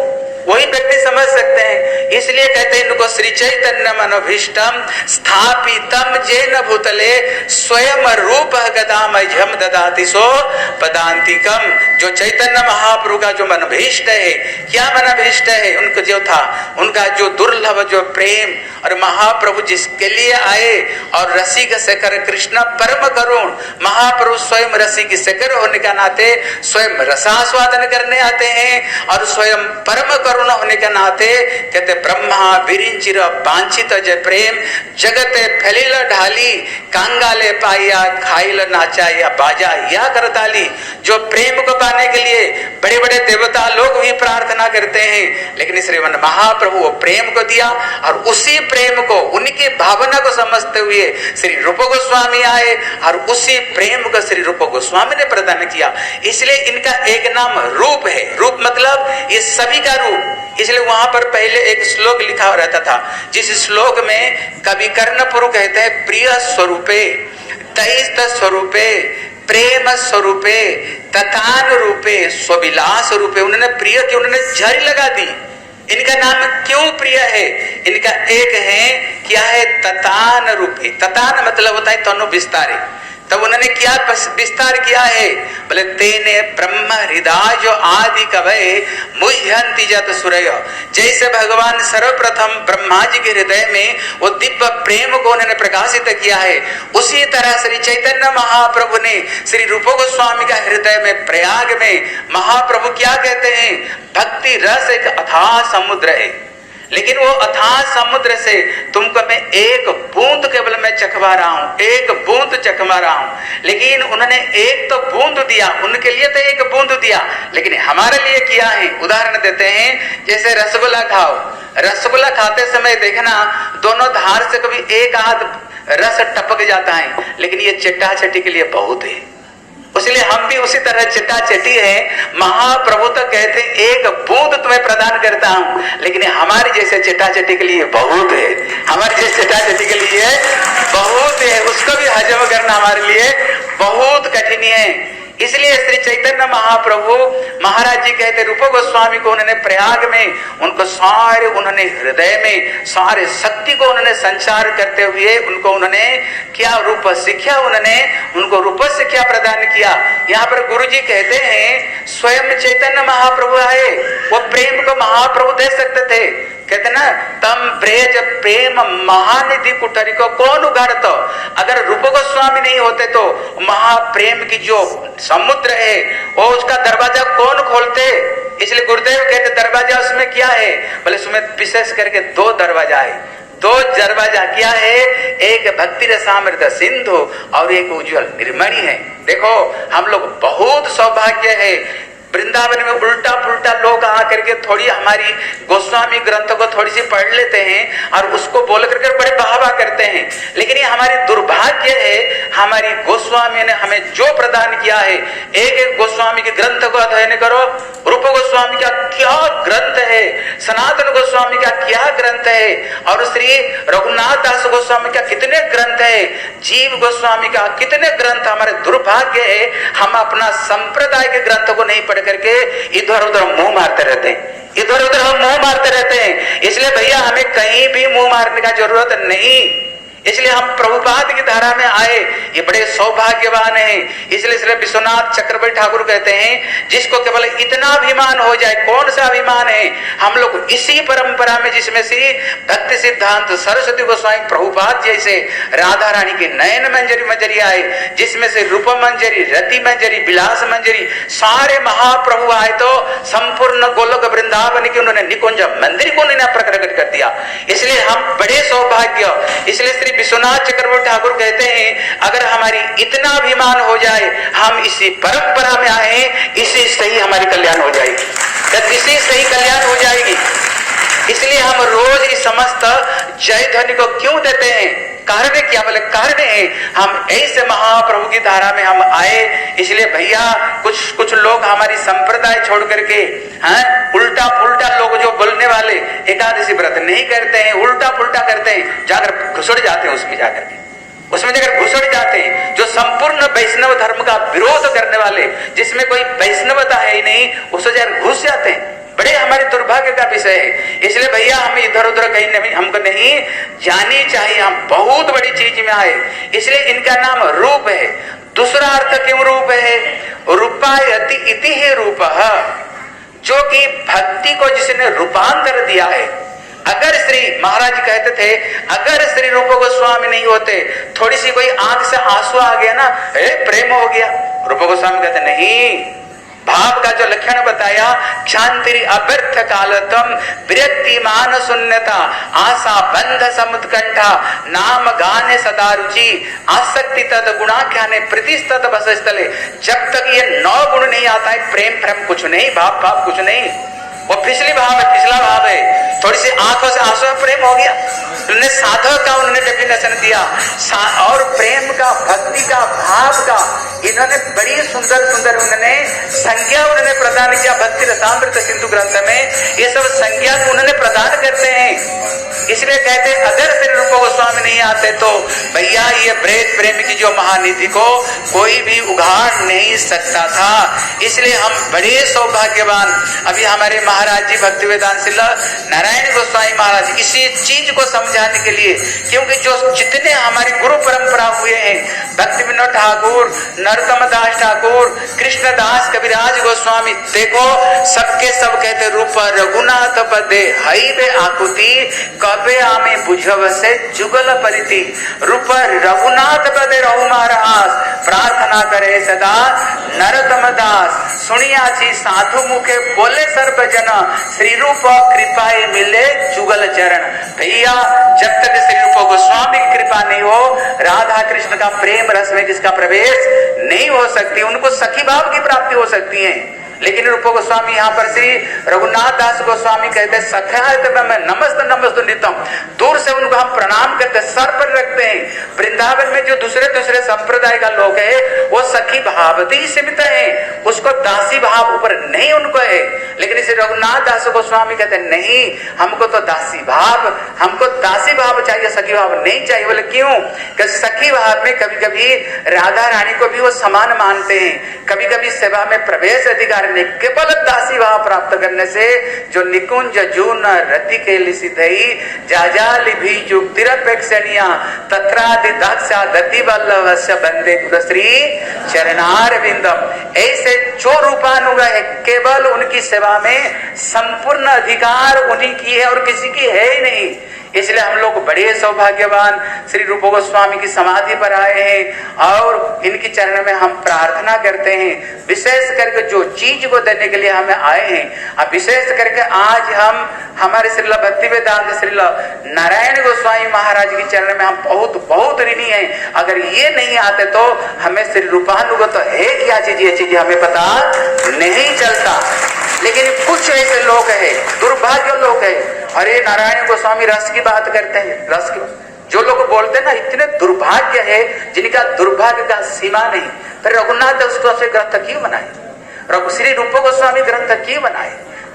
वही व्यक्ति समझ सकते हैं। इसलिए कहते हैं इनको श्री चैतन्य मनोभीष्टम स्थापितम जेन भूतले स्वयं रूप गदामह्यम ददाति सो पदांतिकम। जो चैतन्य महाप्रभु का जो मनोभीष्ट है, क्या मनोभीष्ट है उनको जो था, उनका जो दुर्लभ जो प्रेम, और महाप्रभु जिसके लिए आए, और रसिक शेखर कृष्ण परम करुण, महाप्रभु स्वयं रसिक शेखर होने का नाते स्वयं रसास्वादन करने आते हैं, और स्वयं परम करुण होने के नाते कहते ब्रह्मा विरिंचिर वांछित जय प्रेम जगते फैलिल ढाली कांगाले पाया खाइल नाचाया बाजा या करताली। जो प्रेम को पाने के लिए बड़े बड़े देवता लोग भी प्रार्थना करते हैं, लेकिन श्रीमन महाप्रभु वो प्रेम को दिया, और उसी प्रेम को, उनकी भावना को समझते हुए श्री रूप गोस्वामी आए, और उसी प्रेम को श्री रूप गोस्वामी ने प्रदान किया। इसलिए इनका एक नाम रूप है। रूप मतलब ये सभी का रूप। इसलिए वहां पर पहले एक श्लोक लिखा रहता था, जिस श्लोक में कवि कर्णपुर कहते हैं प्रिय स्वरूपे तैस्त स्वरूपे प्रेम स्वरूपे तथान रूपे स्वविलास रूपे। उन्होंने प्रिय की उन्होंने झड़ी लगा दी। इनका नाम क्यों प्रिय है? इनका एक है, क्या है, ततान रूपे। ततान मतलब होता है तनु विस्तारे। तब उन्होंने क्या विस्तार किया है, बोले तेने ब्रह्म हृदय जो आदि कवय मुह्यंति जत सूर्य। जैसे भगवान सर्वप्रथम ब्रह्मा जी के हृदय में वो दिव्य प्रेम को उन्होंने प्रकाशित किया है, उसी तरह श्री चैतन्य महाप्रभु ने श्री रूप गोस्वामी का हृदय में प्रयाग में महाप्रभु क्या कहते हैं, भक्ति रस एक अथाह समुद्र है, लेकिन वो अथाह समुद्र से तुमको मैं एक बूंद केवल मैं चखवा रहा हूं, एक बूंद चखवा रहा हूं। लेकिन उन्होंने एक तो बूंद दिया, उनके लिए तो एक बूंद दिया, लेकिन हमारे लिए किया है। उदाहरण देते हैं, जैसे रसगुल्ला खाओ, रसगुल्ला खाते समय देखना दोनों धार से कभी एक हाथ रस टपक जाता है, लेकिन ये चट्टा चट्टी के लिए बहुत है। इसलिए हम भी उसी तरह चिट्टा चटी है। महाप्रभु तो कहते हैं एक बूंद तुम्हें प्रदान करता हूं, लेकिन हमारे जैसे चिट्टा चटी के लिए बहुत है, हमारे जैसे चिट्टा चटी के लिए बहुत है, उसको भी हजम करना हमारे लिए बहुत कठिन है। इसलिए श्री चैतन्य महाप्रभु महाराज जी कहते रूप गोस्वामी को उन्होंने प्रयाग में उनको सारे उन्होंने हृदय में सारे शक्ति को उन्होंने संचार करते हुए उनको उन्होंने क्या रूप शिक्षा, उन्होंने उनको रूप शिक्षा प्रदान किया। यहाँ पर गुरु जी कहते हैं स्वयं चैतन्य महाप्रभु आए, वो प्रेम को महाप्रभु दे सकते थे। कहते ना तम ब्रेज प्रेम महानिधि कुठरी को कौन उगाड़त। अगर रूप गोस्वामी नहीं होते तो महाप्रेम की जो समुद्र है वो उसका दरवाजा कौन खोलते। इसलिए गुरुदेव कहते दरवाजा उसमें क्या है, बोले उसमें विशेष करके दो दरवाजा है। दो दरवाजा क्या है, एक भक्ति रसामृत सिंधु और एक उज्जवल निर्मणि है। देखो हम लोग बहुत सौभाग्य है, वृंदावन में उल्टा पुल्टा लोग आकर के थोड़ी हमारी गोस्वामी ग्रंथों को थोड़ी सी पढ़ लेते हैं और उसको बोल करके बड़े बहावा करते हैं, लेकिन ये हमारी दुर्भाग्य है। हमारी गोस्वामी ने हमें जो प्रदान किया है, एक एक गोस्वामी के ग्रंथ को अध्ययन करो। रूप गोस्वामी का क्या ग्रंथ है, सनातन गोस्वामी का क्या ग्रंथ है, और श्री रघुनाथ दास गोस्वामी का कितने ग्रंथ है, जीव गोस्वामी का कितने ग्रंथ। हमारे दुर्भाग्य है हम अपना संप्रदाय के ग्रंथ को नहीं करके इधर उधर मुंह मारते रहते हैं, इधर उधर हम मुंह मारते रहते हैं। इसलिए भैया हमें कहीं भी मुंह मारने का जरूरत नहीं, इसलिए हम प्रभुपाद की धारा में आए, ये बड़े सौभाग्यवान हैं। इसलिए श्री विश्वनाथ चक्रवर्ती ठाकुर कहते हैं जिसको केवल इतना अभिमान हो जाए, कौन सा अभिमान है, हम लोग इसी परंपरा में जिसमें से भक्ति सिद्धांत सरस्वती गोस्वामी प्रभुपाद जैसे राधा रानी के नयन मंजरी मंजरी आए, जिसमें से रूप मंजरी, रति मंजरी, विलास मंजरी, सारे महाप्रभु आए तो संपूर्ण गोलोक वृंदावन की उन्होंने निकुंज मंदिर को उन्होंने प्रकट कर दिया। इसलिए हम बड़े सौभाग्य। इसलिए श्री विश्वनाथ चक्रवर्ती ठाकुर कहते हैं अगर हमारी इतना अभिमान हो जाए, हम इसी परंपरा में आए, इसी से ही हमारी कल्याण हो जाएगी। या किसी से ही कल्याण हो जाएगी। इसलिए हम रोज इस समस्त जय ध्वनि को क्यों देते हैं? कारण क्या? बोले कारण है हम ऐसे महाप्रभु की धारा में हम आए। इसलिए भैया कुछ लोग हमारी संप्रदाय छोड़ करके उल्टा पुल्टा लोग जो बोलने वाले एकादशी व्रत नहीं करते हैं, उल्टा पुल्टा करते हैं, जाकर घुसड़ जाते हैं उसमें जाकर घुसड़ जाते हैं। जो संपूर्ण वैष्णव धर्म का विरोध करने वाले, जिसमें कोई वैष्णवता है ही नहीं, उसमें जाकर घुस जाते हैं। बड़े हमारे दुर्भाग्य का विषय है। इसलिए भैया हम इधर उधर कहीं नहीं, हमको नहीं जानी चाहिए। हम बहुत बड़ी चीज में आए, इसलिए इनका नाम रूप है। दूसरा अर्थ क्यों रूप है? रूपायति इति ही रूप, जो कि भक्ति को जिसने रूपांतर दिया है। अगर श्री महाराज कहते थे अगर श्री रूप गोस्वामी नहीं होते, थोड़ी सी कोई आंख से आंसू आ गया ना, प्रेम हो गया। रूप गोस्वामी कहते नहीं, भाव का जो लक्षण बताया, क्षांति अव्यर्थ कालतम विरक्ति मान शून्यता आशा बंध समुत्कंठा नाम गाने सदा रुचि आसक्ति तद गुणाख्याने प्रतिस्तत बसस्थले। जब तक ये 9 गुण नहीं आता है, प्रेम प्रेम कुछ नहीं, भाव कुछ नहीं, वो पिछली भाव है, पिछला भाव है। थोड़ी सी आंखों से आंसू प्रेम हो गया। उन्होंने साधक का उन्होंने डेफिनेशन दिया, और प्रेम का, भक्ति का, भाव का इन्होंने बड़ी सुंदर उन्होंने संज्ञा उन्होंने प्रदान किया। भक्ति रसामृत सिंधु ग्रंथ में ये सब संज्ञा उन्होंने प्रदान करते हैं। इसलिए कहते हैं अगर श्री रूप गोस्वामी नहीं आते तो भैया ये प्रेम की जो महानिधि को कोई भी उघाड़ नहीं सकता था। इसलिए हम बड़े सौभाग्यवान। अभी हमारे महाराज जी भक्ति वेदांत नारायण गोस्वामी महाराज इसी चीज को समझाने के लिए, क्योंकि जो जितने हमारे गुरु परंपरा हुए हैं, भक्ति विनोद ठाकुर, नरोत्तम दास ठाकुर, कृष्णदास कविराज गोस्वामी, देखो सबके सब कहते रूप रघुनाथ पदे हई बे आकुति कबे आमे बुझव से जुगल परिति। रूप रघुनाथ पदे रहु महाराज प्रार्थना करे सदा नरोत्तम दास। सुनिया छी साधु मुखे बोले सर्वजन श्री रूप कृपाए मिले जुगल चरण। भैया जब तक श्री रूप गोस्वामी की कृपा नहीं हो, राधा कृष्ण का प्रेम रस में जिसका प्रवेश नहीं हो सकती, उनको सखी भाव की प्राप्ति हो सकती है। लेकिन रूप गोस्वामी यहाँ पर श्री रघुनाथ दास गोस्वामी कहते सखा है तो मैं नमस्त नितम, दूर से उनको हम प्रणाम करते, सर पर रखते हैं। वृंदावन में जो दूसरे संप्रदाय का लोग है वो सखी भाव ही सीमित है, उसको दासी भाव ऊपर नहीं उनको है। लेकिन श्री रघुनाथ दास गोस्वामी कहते नहीं, हमको तो दासी भाव चाहिए, सखी भाव नहीं चाहिए। बोले क्यों? कि सखी भाव में कभी कभी राधा रानी को भी वो समान मानते हैं, कभी कभी सेवा में प्रवेश अधिकार ने केवल दासी भाव प्राप्त करने से जो निकुंज जून रति के लिसिधई जाजाली भी जुक्तिरपेक्षणीया तत्रादि दाक्षा गति वल्लभस्य बंदे गुरश्री चरणार विंदम। ऐसे जो रूपानुग है केवल उनकी सेवा में संपूर्ण अधिकार उन्हीं की है और किसी की है ही नहीं। इसलिए हम लोग बड़े सौभाग्यवान श्री रूप गोस्वामी की समाधि पर आए हैं और इनकी चरण में हम प्रार्थना करते हैं। विशेष करके जो चीज को देने के लिए हमें आए हैं, अब विशेष करके आज हम हमारे श्रील भक्ति वेदांत श्रील नारायण गोस्वामी महाराज की चरण में हम बहुत ऋणी हैं। अगर ये नहीं आते तो हमें श्री रूपानुगत है क्या चीज, ये चीज हमें पता नहीं चलता। लेकिन कुछ ऐसे लोग हैं, दुर्भाग्य लोग हैं, अरे नारायण गोस्वामी रस की बात करते हैं, रस की जो लोग बोलते हैं ना, इतने दुर्भाग्य है जिनका दुर्भाग्य का सीमा नहीं। फिर रघुनाथ गोस्वामी ग्रंथ क्यों बनाए? श्री रूप गोस्वामी ग्रंथ क्यों बनाए?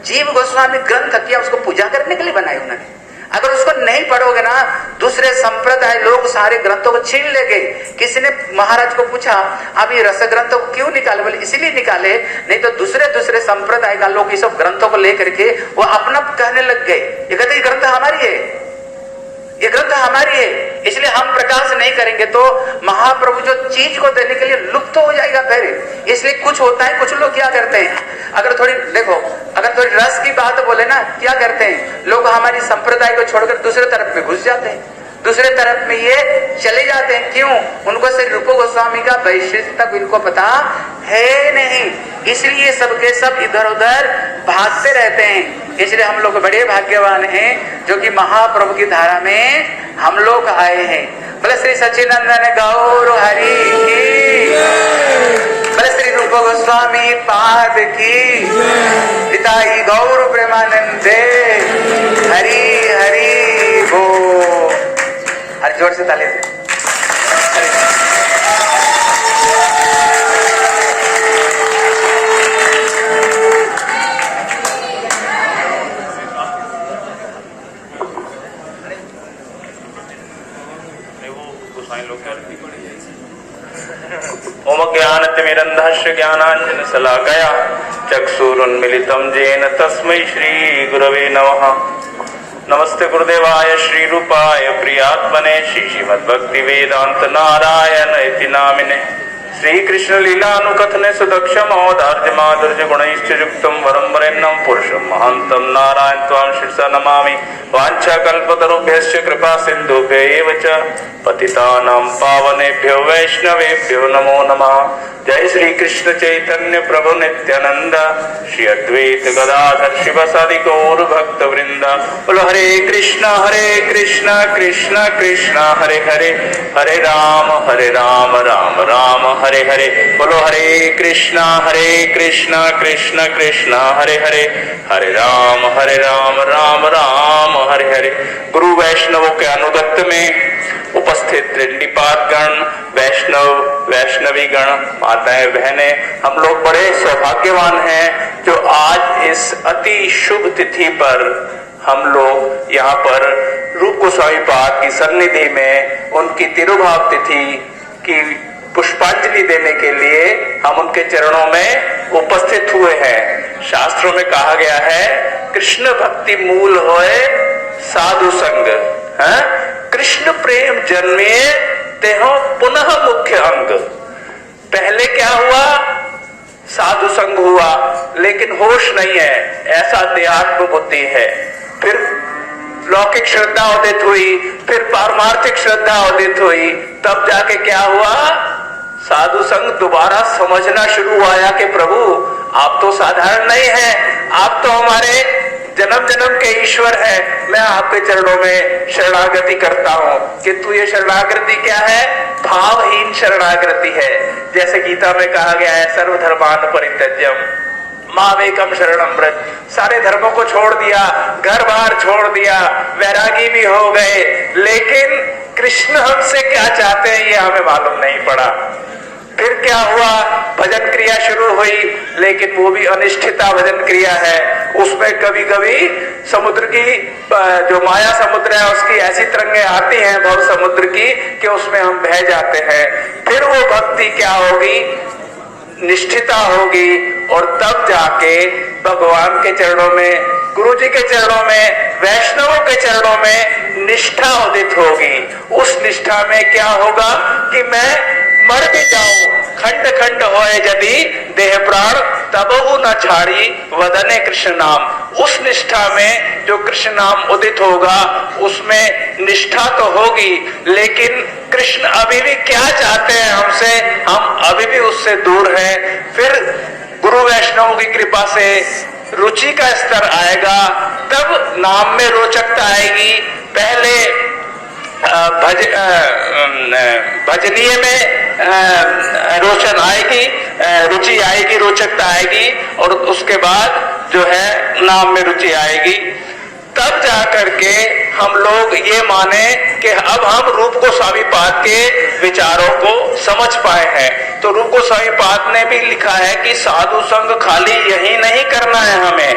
जीव गोस्वामी ग्रंथ किया उसको पूजा करने के लिए बनाए उन्होंने। अगर उसको नहीं पढ़ोगे ना, दूसरे संप्रदाय लोग सारे ग्रंथों को छीन लेंगे। किसी ने महाराज को पूछा अब ये रस ग्रंथों को क्यों निकाले? बोले इसीलिए निकाले, नहीं तो दूसरे संप्रदाय का लोग ये सब ग्रंथों को लेकर के वो अपना कहने लग गए, ये कहते ये ग्रंथ हमारी है, ये ग्रंथ हमारी है। इसलिए हम प्रकाश नहीं करेंगे तो महाप्रभु जो चीज को देने के लिए लुप्त हो जाएगा फिर। इसलिए कुछ होता है, कुछ लोग क्या करते हैं, अगर थोड़ी रस की बात बोले ना, क्या करते हैं लोग हमारी संप्रदाय को छोड़कर दूसरे तरफ में घुस जाते हैं, दूसरे तरफ में ये चले जाते हैं। क्यों? उनको श्री रूप गोस्वामी का वैशिष्टता इनको पता है नहीं, इसलिए सबके सब इधर उधर भागते रहते हैं। इसलिए हम लोग बड़े भाग्यवान हैं जो कि महाप्रभु की धारा में हम लोग आए हैं। बोले श्री सच्चिदानंद गौर हरि की, बोले श्री रूप गोस्वामी पाद की, पिताई गौर प्रेमानंदे, हरि हरि बोल। हर जोर से ताली से।
ओम ज्ञानतिमिरन्धस्य ज्ञानाञ्जनशलाकया चक्षुरुन्मिलितं येन तस्मै श्री गुरवे नमः। नमस्ते गुरुदेवाय श्री रूपाय प्रियात्मने श्री श्रीमद्भक्ति वेदांत नारायण इति नामिने श्री कृष्ण लीलानुकथने सुदक्षम औदार्य माधुर्य गुणैश्च युक्तं वरं वरेण्यं पुरुषं महान्तं नारायण त्वां शिरसा नमामि। वाञ्छाकल्पतरुभ्यश्च कृपा सिन्धुभ्य एव च पतितानां पावनेभ्यो वैष्णवेभ्यो नमो नमः। जय श्री कृष्ण चैतन्य प्रभु नित्यानंद श्री अद्वैत गदाधर शिवसादि गौर भक्त वृंद। बोलो हरे कृष्ण कृष्ण कृष्ण हरे हरे, हरे राम राम राम हरे हरे। बोलो हरे कृष्ण कृष्ण कृष्ण हरे हरे, हरे राम राम राम हरे हरे। गुरु वैष्णवों के अनुगत्य में उपस्थित गण, वैष्णवी गण, माताएं बहनें, हम लोग बड़े सौभाग्यवान हैं जो आज इस अति शुभ तिथि पर हम लोग यहाँ पर रूप गोस्वामी पाद की सन्निधि में उनकी तिरुभाव तिथि की पुष्पांजलि देने के लिए हम उनके चरणों में उपस्थित हुए हैं। शास्त्रों में कहा गया है कृष्ण भक्ति मूल होए साधु संग, कृष्ण प्रेम जन्मे तेहो पुनः मुख्य अंग। पहले क्या हुआ? साधु संग हुआ, लेकिन होश नहीं है, ऐसा देहात्म बुद्धि है। फिर लौकिक श्रद्धा उदित हुई, फिर पारमार्थिक श्रद्धा उदित हुई, तब जाके क्या हुआ? साधु संग दोबारा समझना शुरू आया कि प्रभु आप तो साधारण नहीं हैं, आप तो हमारे जन्म जन्म के ईश्वर है। मैं आपके चरणों में शरणागति करता हूँ। किंतु ये शरणागति क्या है? भावहीन शरणागति है। जैसे गीता में कहा गया है सर्वधर्मान परित्यज्यम मामेकम शरणम व्रज। सारे धर्मों को छोड़ दिया, घर बार छोड़ दिया, वैरागी भी हो गए, लेकिन कृष्ण हमसे क्या चाहते हैं ये हमें मालूम नहीं पड़ा। फिर क्या हुआ? भजन क्रिया शुरू हुई, लेकिन वो भी अनिष्ठिता भजन क्रिया है। उसमें कभी कभी समुद्र की जो माया समुद्र है उसकी ऐसी तरंगें आती हैं भव समुद्र की कि उसमें हम बह जाते हैं। फिर वो भक्ति क्या होगी? निष्ठिता होगी, और तब जाके भगवान के चरणों में, गुरु जी के चरणों में, वैष्णवों के चरणों में निष्ठा उदित होगी। उस निष्ठा में क्या होगा कि मैं मर भी जाऊं, खंड खंड होए यदि देह प्राण तबहु न छाड़ी वदने कृष्ण नाम। उस निष्ठा में जो कृष्ण नाम उदित होगा उसमें निष्ठा तो होगी, लेकिन कृष्ण अभी भी क्या चाहते हैं हमसे, हम अभी भी उससे दूर हैं। फिर गुरु वैष्णव की कृपा से रुचि का स्तर आएगा, तब नाम में रोचकता आएगी। पहले भजनीय में रोचन आएगी, रुचि आएगी, रोचकता आएगी, और उसके बाद जो है नाम में रुचि आएगी। तब जाकर के हम लोग ये माने कि अब हम रूप गोस्वामी पाद के विचारों को समझ पाए हैं। तो रूप गोस्वामी पाद ने भी लिखा है कि साधु संग खाली यही नहीं करना है हमें,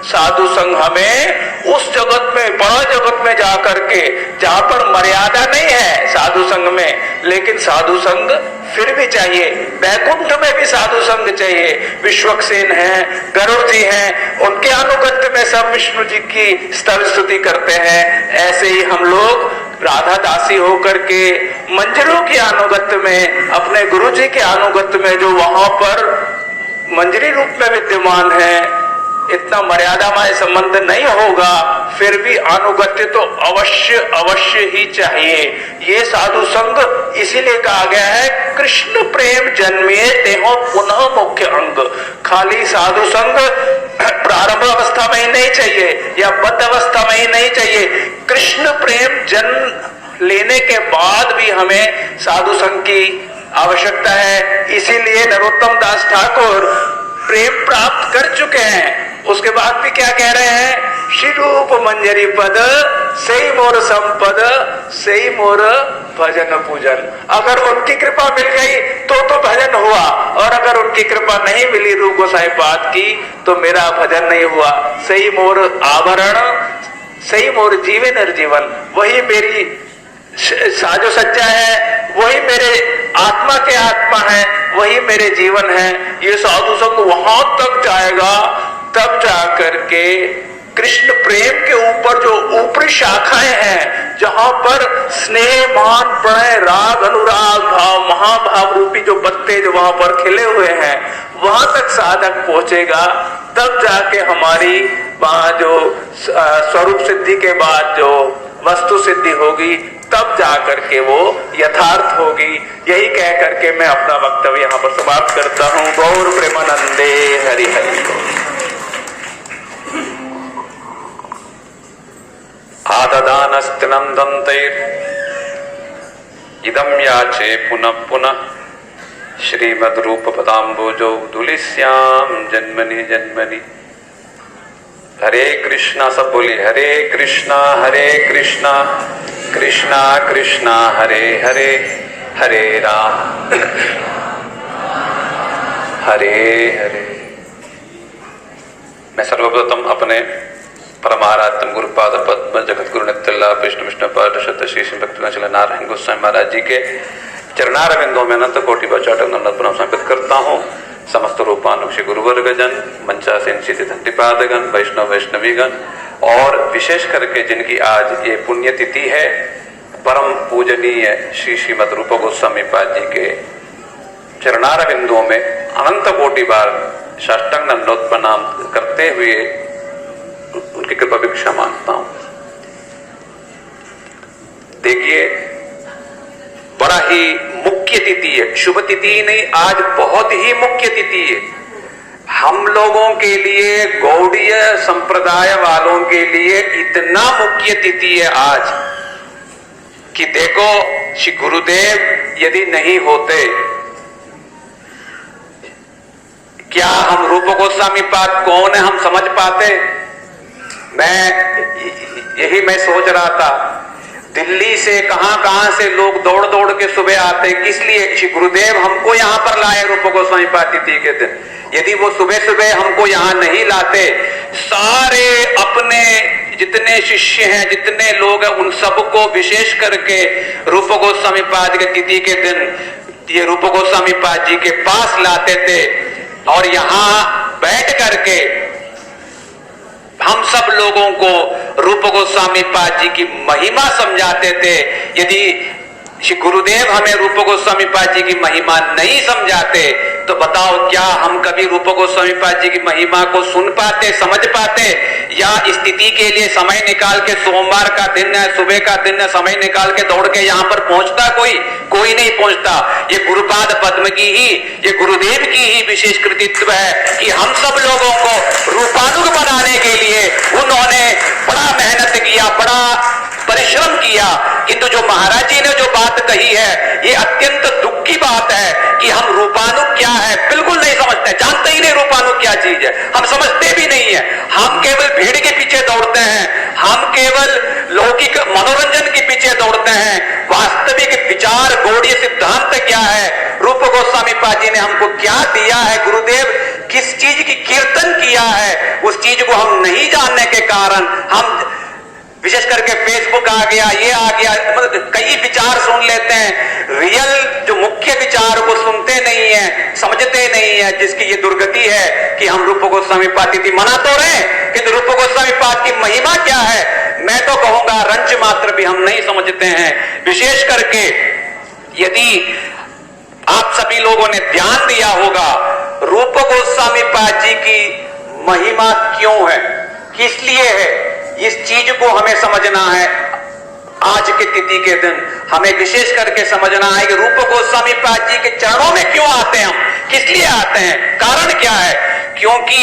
साधु संग हमें उस जगत में, बड़ा जगत में जाकर के, जहां पर मर्यादा नहीं है साधु संग में, लेकिन साधु संग फिर भी चाहिए। वैकुंठ में भी साधु संग चाहिए। विश्वक्सेन हैं, गरुड़ जी हैं, उनके अनुगत्य में सब विष्णु जी की स्तव स्तुति करते हैं। ऐसे ही हम लोग राधा दासी होकर के मंजरों के अनुगत्य में, अपने गुरु जी के अनुगत्य में, जो वहां पर मंजरी रूप में विद्यमान है, इतना मर्यादामय संबंध नहीं होगा, फिर भी अनुगत्य तो अवश्य ही चाहिए। ये साधु संग इसीलिए कहा गया है कृष्ण प्रेम जन्मे तेहो पुनः मुख्य अंग। खाली साधु संग प्रारंभ अवस्था में ही नहीं चाहिए या बद्ध अवस्था में ही नहीं चाहिए, कृष्ण प्रेम जन्म लेने के बाद भी हमें साधु संग की आवश्यकता है। इसीलिए नरोत्तम दास ठाकुर प्रेम प्राप्त कर चुके हैं, उसके बाद भी क्या कह रहे हैं? श्री रूप मंजरी पद सही मोर संपद सही मोर भजन पूजन। अगर उनकी कृपा मिल गई तो भजन हुआ, और अगर उनकी कृपा नहीं मिली रूप गोसाई पाद की तो मेरा भजन नहीं हुआ। सही मोर आवरण सही मोर जीवन निर्जीवन, वही मेरी साजो सज्जा है, वही मेरे आत्मा के आत्मा है, वही मेरे जीवन है। ये साधु संग वहां तक जाएगा तब जाकर के कृष्ण प्रेम के ऊपर जो ऊपरी शाखाएं हैं, जहां पर स्नेह मान प्रणय राग अनुराग भाव महाभाव रूपी जो पत्ते जो वहां पर खिले हुए हैं, वहां तक साधक पहुंचेगा। तब जाके हमारी वहां जो स्वरूप सिद्धि के बाद जो वस्तु सिद्धि होगी, तब जाकर के वो यथार्थ होगी। यही कह करके मैं अपना वक्तव्य यहाँ पर समाप्त करता हूँ। गौर प्रेमानंदे हरि हरि। आददानस्तिनंदन्तैर् इदं याचे पुनः पुनः श्रीमद्रूपपदाम्बोजौ दुलिस्याम जन्मनि जन्मनि। हरे कृष्णा, सब बोली हरे कृष्णा कृष्णा कृष्णा हरे हरे, हरे राम हरे हरे। मैं सर्वप्रथम अपने परमाराध्यम गुरुपाद पद्म जगत गुरु नित्य विष्णु विष्णु पाद शत श्री श्री भक्तवत्सल नारायण गोस्वामी महाराज जी के चरणारविंदों में अनंत कोटि बचाटक नंदन प्रणाम समर्पित करता हूँ। समस्त रूपानुषी गुरुवर्ग जन, मंचासीन सिद्धिपादगण, वैष्णव वैष्णवीगण, और विशेष करके जिनकी आज ये पुण्यतिथि है, परम पूजनीय श्री श्रीमद रूप गोस्वामी पाद जी के चरणारविंदों में अनंत कोटि बार साष्टांग दंडोत प्रणाम करते हुए उनकी कृपा भिक्षा मांगता हूं। देखिए, बड़ा ही मुख्य तिथि है, शुभ तिथि नहीं, आज बहुत ही मुख्य तिथि है हम लोगों के लिए, गौड़ीय संप्रदाय वालों के लिए इतना मुख्य तिथि है आज कि देखो, श्री गुरुदेव यदि नहीं होते, क्या हम रूप गोस्वामी पाद कौन है हम समझ पाते? मैं सोच रहा था, दिल्ली से कहां से लोग दौड़ दौड़ के सुबह आते, किस लिए? श्री गुरुदेव हमको यहाँ पर लाए रूप गोस्वामी पाद तिथि के दिन। यदि वो सुबह सुबह हमको यहाँ नहीं लाते, सारे अपने जितने शिष्य हैं, जितने लोग हैं, उन सबको विशेष करके रूप गोस्वामी पाद के तिथि के दिन ये रूप गोस्वामी पाद जी के पास लाते थे, और यहाँ बैठ करके हम सब लोगों को रूप गोस्वामी पाद जी की महिमा समझाते थे। यदि श्री गुरुदेव हमें रूप गोस्वामी पाद जी की महिमा नहीं समझाते तो बताओ, क्या हम कभी रूप गोस्वामी पाद जी की महिमा को सुन पाते, समझ पाते? या स्थिति के लिए समय निकाल के, सोमवार का दिन है, सुबह का दिन है, समय निकाल के दौड़ के यहाँ पर पहुंचता कोई नहीं पहुंचता। ये गुरुपाद पद्म की ही, ये गुरुदेव की ही विशेष कृतित्व है कि हम सब लोगों को रूपानुग बनाने के लिए उन्होंने बड़ा मेहनत किया, बड़ा परिश्रम किया। किंतु जो महाराज जी ने जो बात कही है, ये अत्यंत दुख की बात है कि हम रूपानुग क्या है बिल्कुल नहीं समझते, जानते ही नहीं रूपानुग क्या चीज है, हम समझते भी नहीं है। हम केवल भीड़ के पीछे दौड़ते हैं, हम केवल लौकिक मनोरंजन के पीछे दौड़ते हैं। वास्तविक विचार गौड़ीय सिद्धांत क्या है, रूप गोस्वामी पाद जी ने हमको क्या दिया है, गुरुदेव किस चीज की कीर्तन किया है, उस चीज को हम नहीं जानने के कारण हम विशेष करके फेसबुक आ गया, ये आ गया, मतलब कई विचार सुन लेते हैं, रियल जो मुख्य विचार को सुनते नहीं है, समझते नहीं है, जिसकी ये दुर्गति है कि हम रूप गोस्वामी पाद तिथि मना तो रहे, किंतु रूप गोस्वामी पाद की महिमा क्या है, मैं तो कहूंगा रंच मात्र भी हम नहीं समझते हैं। विशेष करके यदि आप सभी लोगों ने ध्यान दिया होगा, रूप गोस्वामी पाद जी की महिमा क्यों है, किस लिए है, इस चीज को हमें समझना है। आज के तिथि के दिन हमें विशेष करके समझना है कि रूप गोस्वामी पाद जी के चरणों में क्यों आते हैं, हम किस लिए आते हैं, कारण क्या है? क्योंकि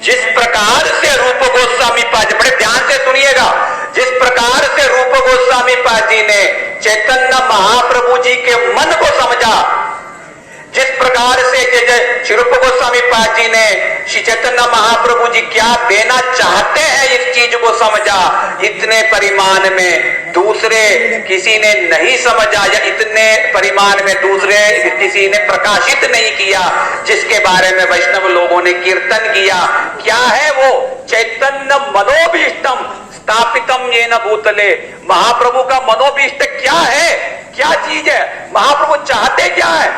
जिस प्रकार से रूप गोस्वामी पाद जी, बड़े ध्यान से सुनिएगा, जिस प्रकार से रूप गोस्वामी पाद जी ने चैतन्य महाप्रभु जी के मन को समझा,
जिस प्रकार से श्री रूप गोस्वामी पाद जी ने श्री चैतन्य महाप्रभु जी क्या देना चाहते हैं इस चीज को समझा, इतने परिमाण में दूसरे किसी ने नहीं समझा या इतने परिमाण में दूसरे किसी ने प्रकाशित नहीं किया, जिसके बारे में वैष्णव लोगों ने कीर्तन किया। क्या है वो? चैतन्य मनोभीष्टम स्थापितम येन भूतले। महाप्रभु का मनोभीष्ट क्या है, क्या चीज है, महाप्रभु चाहते क्या है?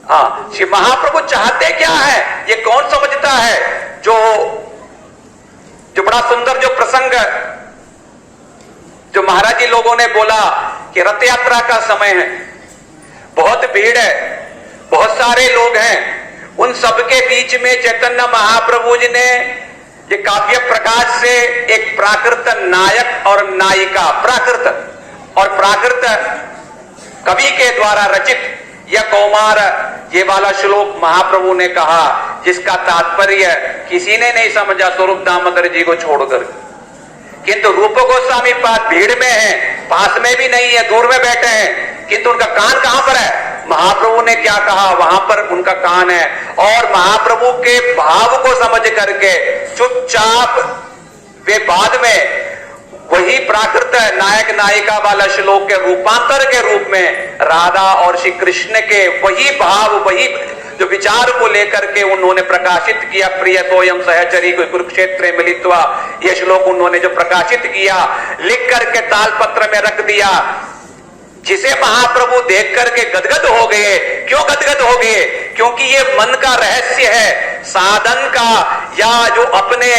हाँ, श्री महाप्रभु चाहते क्या है ये कौन समझता है? जो बड़ा सुंदर जो प्रसंग जो महाराज जी लोगों ने बोला कि रथ यात्रा का समय है, बहुत भीड़ है, बहुत सारे लोग हैं, उन सबके बीच में चैतन्य महाप्रभु जी ने ये काव्य प्रकाश से एक प्राकृत नायक और नायिका, प्राकृत कवि के द्वारा रचित यह कौमार, ये वाला श्लोक महाप्रभु ने कहा, जिसका तात्पर्य किसी ने नहीं समझा स्वरूप दामोदर जी को छोड़कर। किंतु रूप गोस्वामी पाद भीड़ में है, पास में भी नहीं है, दूर में बैठे हैं, किंतु उनका कान कहां पर है? महाप्रभु ने क्या कहा वहां पर उनका कान है। और महाप्रभु के भाव को समझ करके चुपचाप वे बाद में वही प्राकृत नायक नायिका वाला श्लोक के रूपांतर के रूप में राधा और श्री कृष्ण के वही भाव, वही जो विचार को लेकर के उन्होंने प्रकाशित किया। प्रिय सोयम सहचरी को कुरुक्षेत्र मिलित्वा, यह श्लोक उन्होंने जो प्रकाशित किया, लिख करके तालपत्र में रख दिया, जिसे महाप्रभु देख करके गदगद हो गए। क्यों गदगद हो गए? क्योंकि ये मन का रहस्य है, साधन का, या जो अपने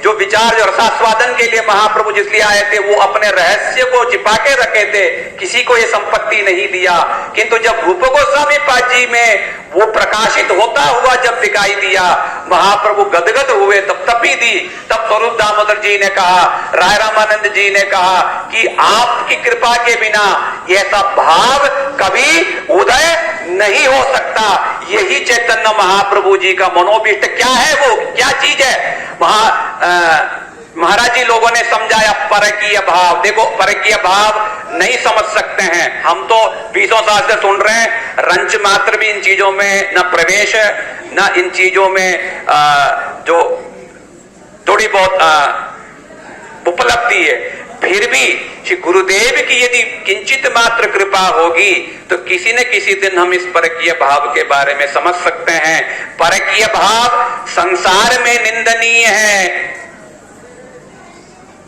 जो विचार जो रसास्वादन के लिए महाप्रभु जिसलिए आए थे, वो अपने रहस्य को छिपा के रखे थे, किसी को ये संपत्ति नहीं दिया। किंतु जब रूप गोस्वामी पाद जी में वो प्रकाशित होता हुआ जब दिखाई दिया, महाप्रभु गदगद हुए, तब तपी दी। तब स्वरूप दामोदर जी ने कहा, राय रामानंद जी ने कहा कि आपकी कृपा के बिना ऐसा भाव कभी उदय नहीं हो सकता। यही चैतन्य महाप्रभु जी का मनोभीष्ट क्या है, वो क्या चीज है? महाराज जी लोगों ने समझाया परकीय भाव। देखो, परकीय भाव नहीं समझ सकते हैं हम, तो 20 साल से सुन रहे हैं, रंच मात्र भी इन चीजों में न प्रवेश है, न इन चीजों में जो थोड़ी बहुत उपलब्धि है। फिर भी श्री गुरुदेव की यदि किंचित मात्र कृपा होगी तो किसी न किसी दिन हम इस परकीय भाव के बारे में समझ सकते हैं। परकीय भाव संसार में निंदनीय है,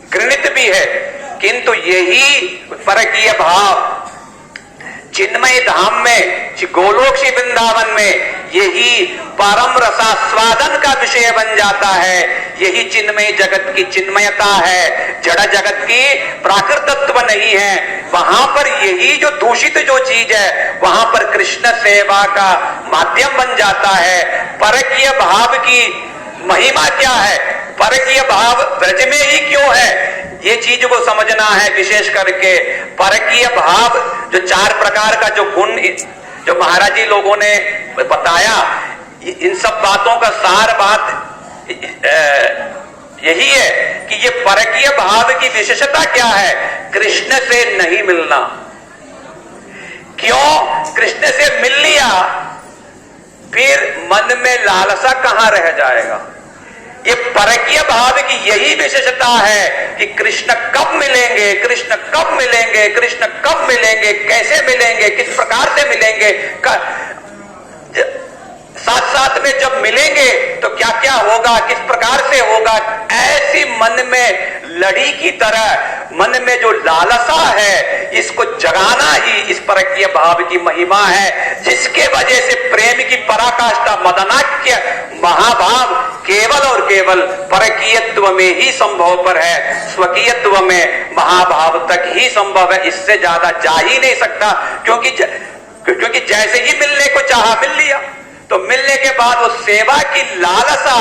घृणित भी है, किंतु यही परकीय भाव चिन्मय धाम में, गोलोक श्री वृंदावन में यही परम रसास्वादन का विषय बन जाता है। यही चिन्मय जगत की चिन्मयता है, जड़ जगत की प्राकृतत्व नहीं है। वहां पर यही जो दूषित जो चीज है, वहां पर कृष्ण सेवा का माध्यम बन जाता है। परकीय भाव की महिमा क्या है, परकीय भाव ब्रज में ही क्यों है, ये चीज को समझना है। विशेष करके परकीय भाव जो 4 प्रकार का जो गुण जो महाराज जी लोगों ने बताया, इन सब बातों का सार बात यही है कि ये परकीय भाव की विशेषता क्या है? कृष्ण से नहीं मिलना। क्यों? कृष्ण से मिल लिया, फिर मन में लालसा कहां रह जाएगा? ये परकीय भाव की यही विशेषता है कि कृष्ण कब मिलेंगे, कृष्ण कब मिलेंगे, कृष्ण कब मिलेंगे, कैसे मिलेंगे, किस प्रकार से मिलेंगे, साथ साथ में जब मिलेंगे तो क्या क्या होगा, किस प्रकार से होगा। ऐसी मन में लड़ी की तरह मन में जो लालसा है, इसको जगाना ही इस परकीय भाव की महिमा है, जिसके वजह से प्रेम की पराकाष्ठा मदनाख्य महाभाव केवल और केवल परकीयत्व में ही संभव पर है। स्वकीयत्व में महाभाव तक ही संभव है, इससे ज्यादा जा ही नहीं सकता। क्योंकि जैसे ही मिलने को चाहा, मिल लिया, तो मिलने के बाद वो सेवा की लालसा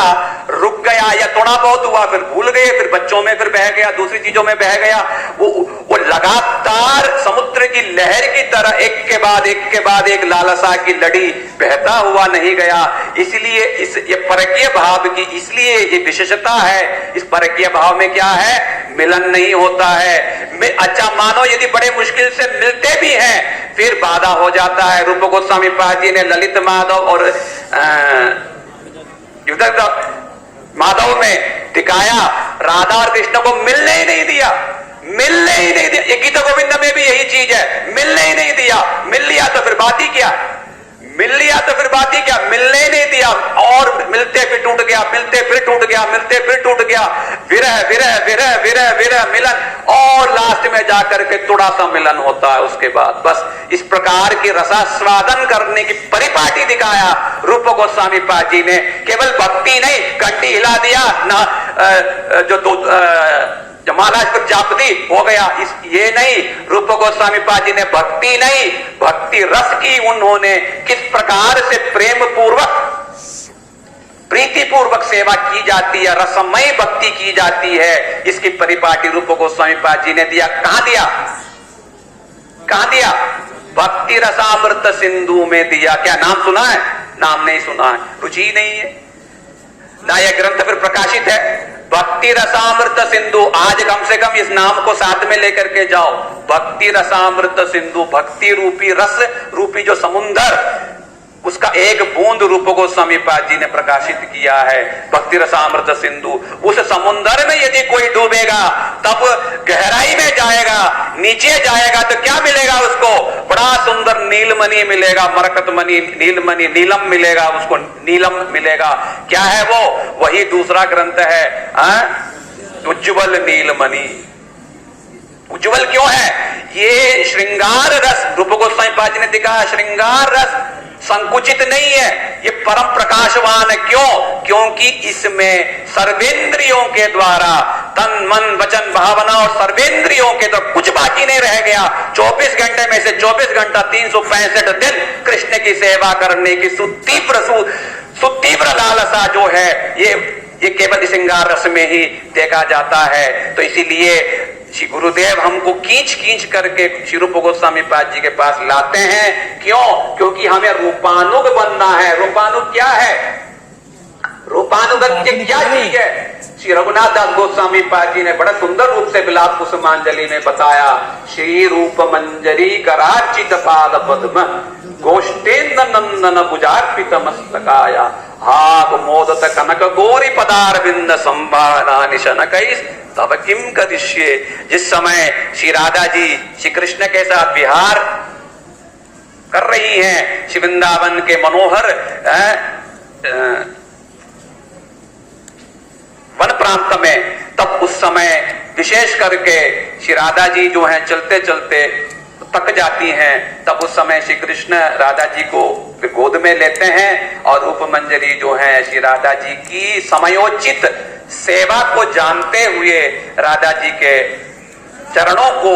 रुक गया, या थोड़ा बहुत हुआ, फिर भूल गए, फिर बच्चों में फिर बह गया, दूसरी चीजों में बह गया। वो लगातार समुद्र की लहर की तरह एक के बाद एक लालसा की लड़ी बहता हुआ नहीं गया। इसलिए ये परकीय भाव की इसलिए ये विशेषता है। इस परकीय भाव में क्या है, मिलन नहीं होता है। अच्छा मानो यदि बड़े मुश्किल से मिलते भी हैं फिर बाधा हो जाता है। रूप गोस्वामी पाद जी ने ललित माधव और माधव में दिखाया, राधा और कृष्ण को मिलने ही नहीं दिया। ये गीता गोविंद में भी यही चीज है, मिलने ही नहीं दिया। मिल लिया तो फिर बात ही क्या, मिलने ही नहीं दिया। और मिलते फिर टूट गया, मिलते फिर टूट गया। विरह मिलन, और लास्ट में जाकर के थोड़ा सा मिलन होता है। उसके बाद बस इस प्रकार की रसास्वादन करने की परिपाटी दिखाया रूप गोस्वामी पाद जी ने। केवल भक्ति नहीं, घंटी हिला दिया ना, जो माला इस पर जाप दी हो गया, ये नहीं। रूप गोस्वामी पाद जी ने भक्ति नहीं, भक्ति रस की उन्होंने किस प्रकार से प्रेम पूर्वक प्रीति पूर्वक सेवा की जाती है, रसमय भक्ति की जाती है, इसकी परिपाटी रूप गोस्वामी पाद जी ने दिया। कहां दिया? भक्ति रसामृत सिंधु में दिया। क्या नाम सुना है? नाम नहीं सुना है, रुचि नहीं है ना। यह ग्रंथ फिर प्रकाशित है, भक्ति रसामृत सिंधु। आज कम से कम इस नाम को साथ में लेकर के जाओ, भक्ति रसामृत सिंधु। भक्ति रूपी रस रूपी जो समुंदर, उसका एक बूंद रूप गोस्वामी पाद जी ने प्रकाशित किया है, भक्ति रसामृत सिंधु। उस समुंदर में यदि कोई डूबेगा तब गहराई में जाएगा, नीचे जाएगा तो क्या मिलेगा उसको? बड़ा सुंदर नीलमणि मिलेगा, मरकतमणि, नीलम मिलेगा उसको, नीलम मिलेगा। क्या है वो? वही दूसरा ग्रंथ है उज्ज्वल नीलमणि। उज्ज्वल क्यों है? ये श्रृंगार रस, रूप गोस्वामी पाद जी ने दिखाया, श्रृंगार रस संकुचित नहीं है, ये परम प्रकाशवान है। क्योंकि इसमें सर्वेंद्रियों के द्वारा, तन मन वचन भावना और सर्वेंद्रियों के द्वारा कुछ बाकी नहीं रह गया। 24 घंटे में से 24 घंटा 365 दिन कृष्ण की सेवा करने की सुतीव्र लालसा जो है, ये केवल श्रृंगार रस में ही देखा जाता है। तो इसीलिए श्री गुरुदेव हमको खींच करके श्री रूप गोस्वामी पाद जी के पास लाते हैं। क्योंकि हमें रूपानुग बनना है। रूपानुग क्या है? रूपानुगत्य क्या चीज है? श्री रघुनाथ दास गोस्वामी पाद जी ने बड़ा सुंदर रूप से विलाप कुसुमांजलि में बताया। श्री रूप मंजरी करार्चित पाद पद्म गोष्ठेन्द्र नंदन भुजार्पित मस्तकाया हाग मोदत कनक गोरी पदारविंद संभाना निशनकैस तब किम करिष्ये। जिस समय श्री राधा जी श्री कृष्ण के साथ विहार कर रही हैं श्री वृंदावन के मनोहर वन प्रांत में, तब उस समय विशेष करके श्री राधा जी जो हैं चलते चलते थक जाती हैं। तब उस समय श्री कृष्ण राधा जी को गोद में लेते हैं और रूप मंजरी जो है श्री राधा जी की समयोचित सेवा को जानते हुए राधा जी के चरणों को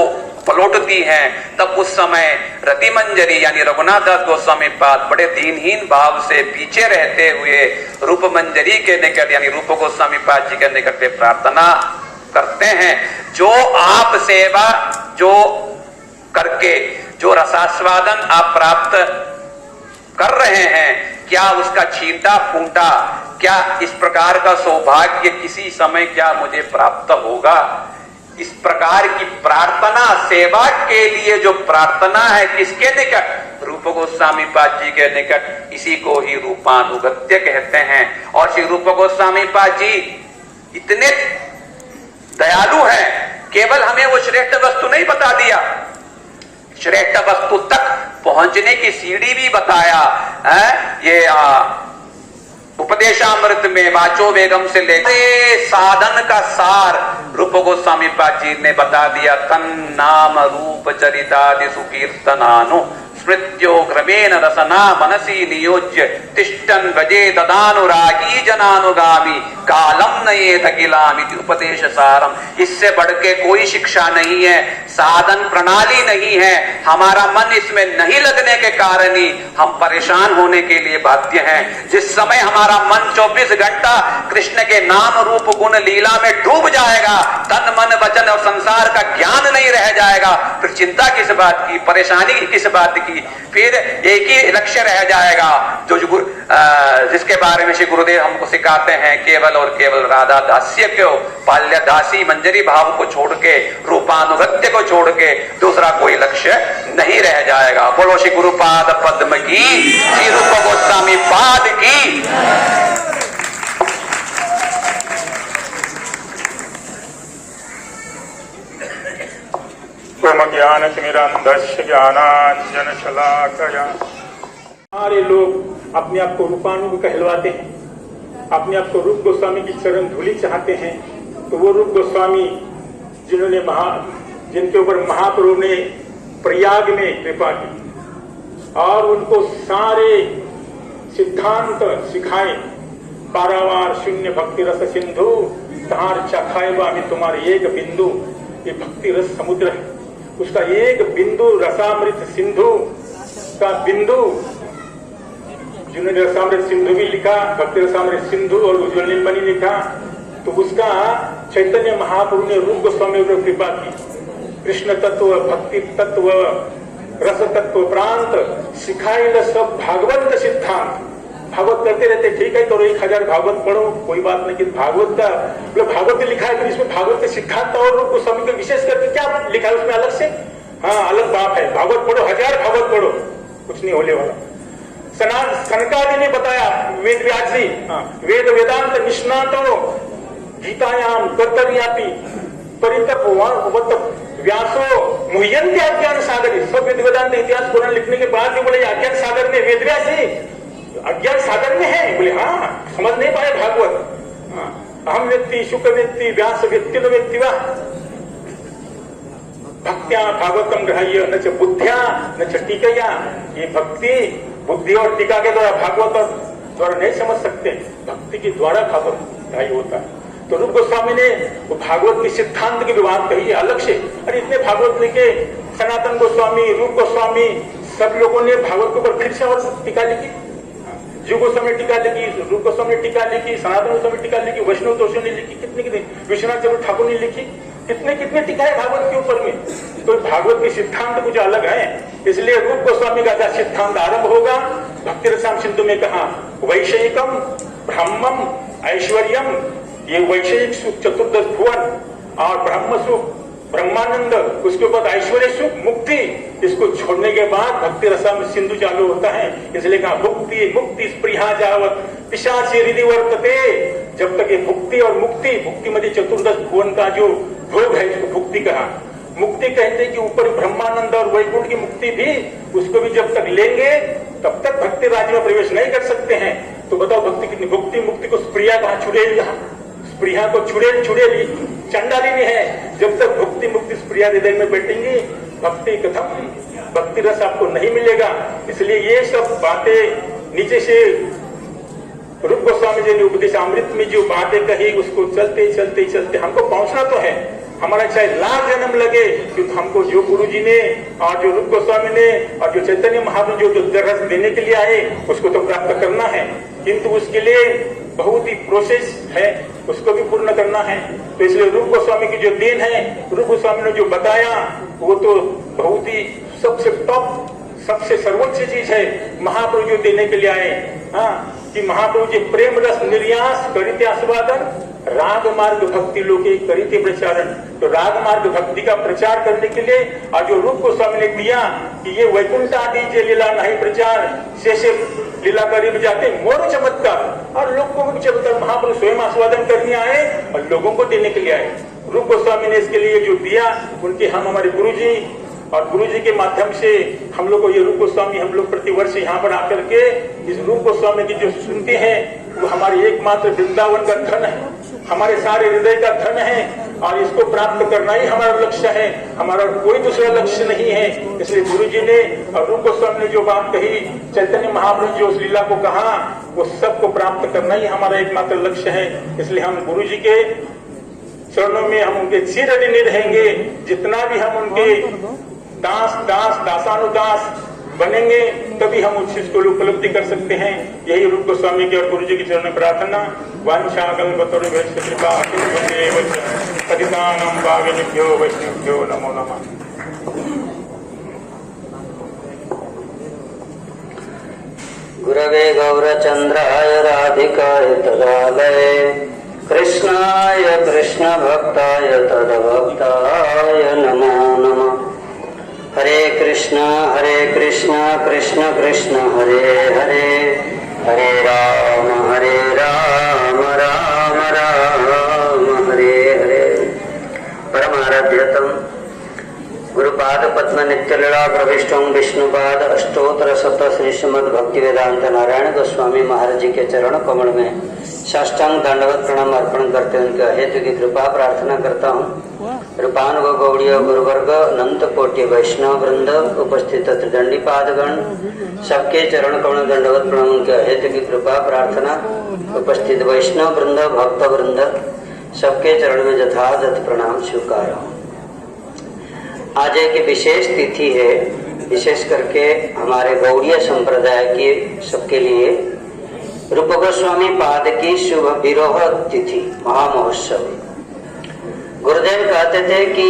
पलटती हैं। तब उस समय रति मंजरी यानी रघुनाथ दास गोस्वामी पाद बड़े दीनहीन भाव से पीछे रहते हुए रूप मंजरी के निकट यानी रूप गोस्वामी पाद जी के निकट प्रार्थना करते हैं। जो आप सेवा जो करके जो रसास्वादन आप प्राप्त कर रहे हैं, क्या उसका छींटा फूंटा, क्या इस प्रकार का सौभाग्य किसी समय क्या मुझे प्राप्त होगा? इस प्रकार की प्रार्थना, सेवा के लिए जो प्रार्थना है किसके निकट? रूप गोस्वामी पाद जी के निकट। इसी को ही रूपानुगत्य कहते हैं। और श्री रूप गोस्वामी पाद जी इतने दयालु हैं, केवल हमें वो श्रेष्ठ वस्तु नहीं बता दिया, श्रेष्ठ वस्तु तक पहुंचने की सीढ़ी भी बताया है। ये उपदेशामृत में वाचो वेगम से लेकर साधन का सार रूप गोस्वामी पाद जी ने बता दिया। तन नाम रूप चरितादि सुकीर्तनानु स्मृत्यो क्रमेण रसना मनसी नियोज्य तिष्ठन् भजे तदानुरागी जनानुगामी कालम नयेत किलामिति उपदेश सारम। इससे बढ़ के कोई शिक्षा नहीं है, साधन प्रणाली नहीं है। हमारा मन इसमें नहीं लगने के कारण ही हम परेशान होने के लिए बाध्य हैं। जिस समय हमारा मन 24 घंटा कृष्ण के नाम रूप गुण लीला में डूब जाएगा, तन मन वचन और संसार का ज्ञान नहीं रह जाएगा, फिर चिंता किस बात की, परेशानी किस बात की। फिर एक ही लक्ष्य रह जाएगा जो जिसके बारे में श्री गुरुदेव हमको सिखाते हैं, केवल और केवल राधा दास्य को, बाल्य दासी मंजरी भाव को छोड़ के, रूपानुगत्य को छोड़ के दूसरा कोई लक्ष्य नहीं रह जाएगा। बोलो श्री गुरुपाद पद्म की, श्री रूप गोस्वामी पाद की।
ज्ञानतिमिरन्धस्य ज्ञानाञ्जनशलाकया। सारे लोग अपने आप को रूपानुग कहलवाते हैं, अपने आप को रूप गोस्वामी की चरण धूलि चाहते हैं। तो वो रूप गोस्वामी जिनके ऊपर महाप्रभु ने प्रयाग में कृपा की और उनको सारे सिद्धांत सिखाए, पारावार शून्य भक्ति रस सिंधु धार चखाए बामी तुम्हारे एक बिंदु। ये भक्ति रस समुद्र है, उसका एक बिंदु रसामृत सिंधु का बिंदु, जिन्होंने रसामृत सिंधु भी लिखा, भक्ति रसामृत सिंधु और उज्ज्वल नीलमणि लिखा, तो उसका चैतन्य महाप्रभु ने रूप गोस्वामी पर कृपा की। कृष्ण तत्व, भक्ति तत्व, रस तत्व प्रांत सिखाई न सब भागवत सिद्धांत। भागवत करते रहते, ठीक है तो 1000 भागवत पढ़ो कोई बात नहीं, भागवत का भागवत लिखा है, फिर इसमें भागवत के सिद्धांत और रूप गोस्वामी का विशेष करके क्या लिखा है उसमें अलग से, हाँ अलग बात है। भागवत पढ़ो, 1000 भागवत पढ़ो, कुछ नहीं होने वाला। सनकादि ने बताया, वेद व्यास जी, वेद वेदांत निष्णातो गीतायाम कर्तव्यापि परितप व्यासो मुह्यंते अज्ञान सागर। सब वेद वेदांत इतिहास पुराण लिखने के बाद भी बोले अज्ञान सागर में, वेद व्यास जी अज्ञान सागर में है। बोले हाँ, समझ नहीं पाए भागवत। अहम व्यक्ति शुक व्यक्ति व्यास व्यक्ति न व्यक्ति वा भक्त्या भागवतम ग्रह्य न च बुद्धिया न च टीकया। ये भक्ति बुद्धि और टीका के द्वारा भागवत द्वारा नहीं समझ सकते, भक्ति के द्वारा भागवत ग्रह्य होता है। तो रूप गोस्वामी ने वो भागवत के सिद्धांत की बात कही है अलग से। अरे इतने भागवत लिखे, सनातन गोस्वामी, रूप गोस्वामी, सब लोगों ने भागवत के ऊपर फिर से और टीका लिखी। जीव गोस्वामी टीका लिखी, रूप गोस्वामी टीका लिखी, सनातन गोस्वामी टीका लिखी, वैष्णव दोषों ने लिखी, कितनी विश्वनाथ चंद्र ठाकुर ने लिखी, कितने टीका है भागवत के ऊपर में। तो भागवत के सिद्धांत कुछ अलग है, इसलिए रूप गोस्वामी का सिद्धांत आरंभ होगा। भक्ति रसाम सिंधु में कहा वैषयिकम ब्रह्मम ऐश्वर्यम, ये वैषयिक सुख 14 भुवन और ब्रह्म सुख ब्रह्मानंद, उसके बाद ऐश्वर्य सुख मुक्ति, इसको छोड़ने के बाद भक्ति रसाम सिंधु चालू होता है। इसलिए कहा भुक्ति मुक्ति स्पृहा जावत पिशाची हृदय वर्तते। जब तक ये भुक्ति और मुक्ति, भुक्ति में 14 भुवन का जो भोग है उसको भुक्ति कहा। मुक्ति कहते कि ऊपर ब्रह्मानंद और वैकुंठ की मुक्ति भी, उसको भी जब तक लेंगे तब तक भक्ति राज्य में प्रवेश नहीं कर सकते हैं। तो बताओ भक्ति कितनी, भुक्ति मुक्ति को स्प्रिया कहा, छुड़ेल कहा, स्प्रिया को छुड़ेली चंडाली में है। जब तक भक्ति मुक्ति स्प्रिया हृदय में बैठेंगी भक्ति कथम, भक्ति रस आपको नहीं मिलेगा। इसलिए ये सब बातें नीचे से रूप गोस्वामी जी ने उपदेश अमृत में जो बातें कही उसको चलते चलते चलते हमको पहुंचना तो है। हमारा चाहे लाख जन्म लगे, क्योंकि हमको जो गुरु जी ने और जो रूप गोस्वामी ने और जो चैतन्य महाप्रभु जो रस देने के लिए आए उसको तो प्राप्त करना है, किंतु उसके लिए बहुत ही प्रोसेस है, उसको भी पूर्ण करना है। तो इसलिए रूप गोस्वामी की जो देन है, रूप गोस्वामी ने जो बताया वो तो बहुत ही सबसे टॉप, सबसे सर्वोच्च चीज है। महाप्रभु जो देने के लिए आए, हाँ कि महाप्रभु जी प्रेम रस निर्यास करिते आस्वादन राग मार्ग भक्ति लोके करिते प्रचारण। तो राग मार्ग भक्ति का प्रचार करने के लिए और जो रूप गोस्वामी ने दिया कि ये वैकुंठ आदि जे लीला नहीं प्रचार से लीला करीब जाते मोर चमत्कार, और लोग को भी चमत्कार महाप्रभु स्वयं आस्वादन करने आए और लोगों को देने के लिए आए। रूप गोस्वामी ने इसके लिए जो दिया, उनके हम हमारे गुरु जी और गुरु जी के माध्यम से हम लोग को ये रूप गोस्वामी, हम लोग प्रतिवर्ष यहाँ पर आकर के इस रूप गोस्वामी की जो सुनते हैं वो हमारे एकमात्र वृंदावन का धन है, हमारे सारे हृदय का धन है। और इसको प्राप्त करना ही हमारा लक्ष्य है, हमारा कोई दूसरा लक्ष्य नहीं है। इसलिए गुरु जी ने और रूप गोस्वामी ने जो बात कही, चैतन्य महाप्रभु जो उस लीला को कहा, वो सबको प्राप्त करना ही हमारा एकमात्र लक्ष्य है। इसलिए हम गुरु जी के चरणों में हम उनके चिरऋणी रहेंगे। जितना भी हम उनके दासानुदास बनेंगे तभी हम उस चीज को उपलब्धि कर सकते हैं। यही रूप गोस्वामी के और गुरु जी के चरण में प्रार्थना। वांछाकल्पतरुभ्यश्च कृपा सिन्धुभ्यो पतितानां पावनेभ्यो वैष्णवेभ्यो नमो नमः।
गुरवे गौरचंद्राय राधिकाय तदालये कृष्णाय कृष्ण भक्ताय तद्भक्ताय नमो नमः। हरे कृष्ण कृष्ण कृष्ण हरे हरे, हरे राम राम राम हरे हरे। परमाराध्यतम गुरुपाद पद्म नित्यलीला प्रविष्टं विष्णुपाद अष्टोत्तर शत श्री श्रीमद् भक्ति वेदांत नारायण गोस्वामी महाराज जी के चरण कमल में साष्टांग दंडवत प्रणाम अर्पण करते उनके हेतु की कृपा प्रार्थना करता हूँ। रूपानुग गौड़ीय गुरुवर्ग अनंत कोटि वैष्णव वृंद उपस्थित त्रिदंडी पादगण सबके चरण कमल दंडवत प्रणाम उनके हेतु की कृपा प्रार्थना। उपस्थित वैष्णव वृंद भक्त वृंद सबके चरण में यथायथ प्रणाम स्वीकार हूँ। आज एक विशेष तिथि है, विशेष करके हमारे गौड़ीय संप्रदाय के सबके लिए रूप गोस्वामी पाद की शुभ विरोह तिथि महामहोत्सव। गुरुदेव कहते थे कि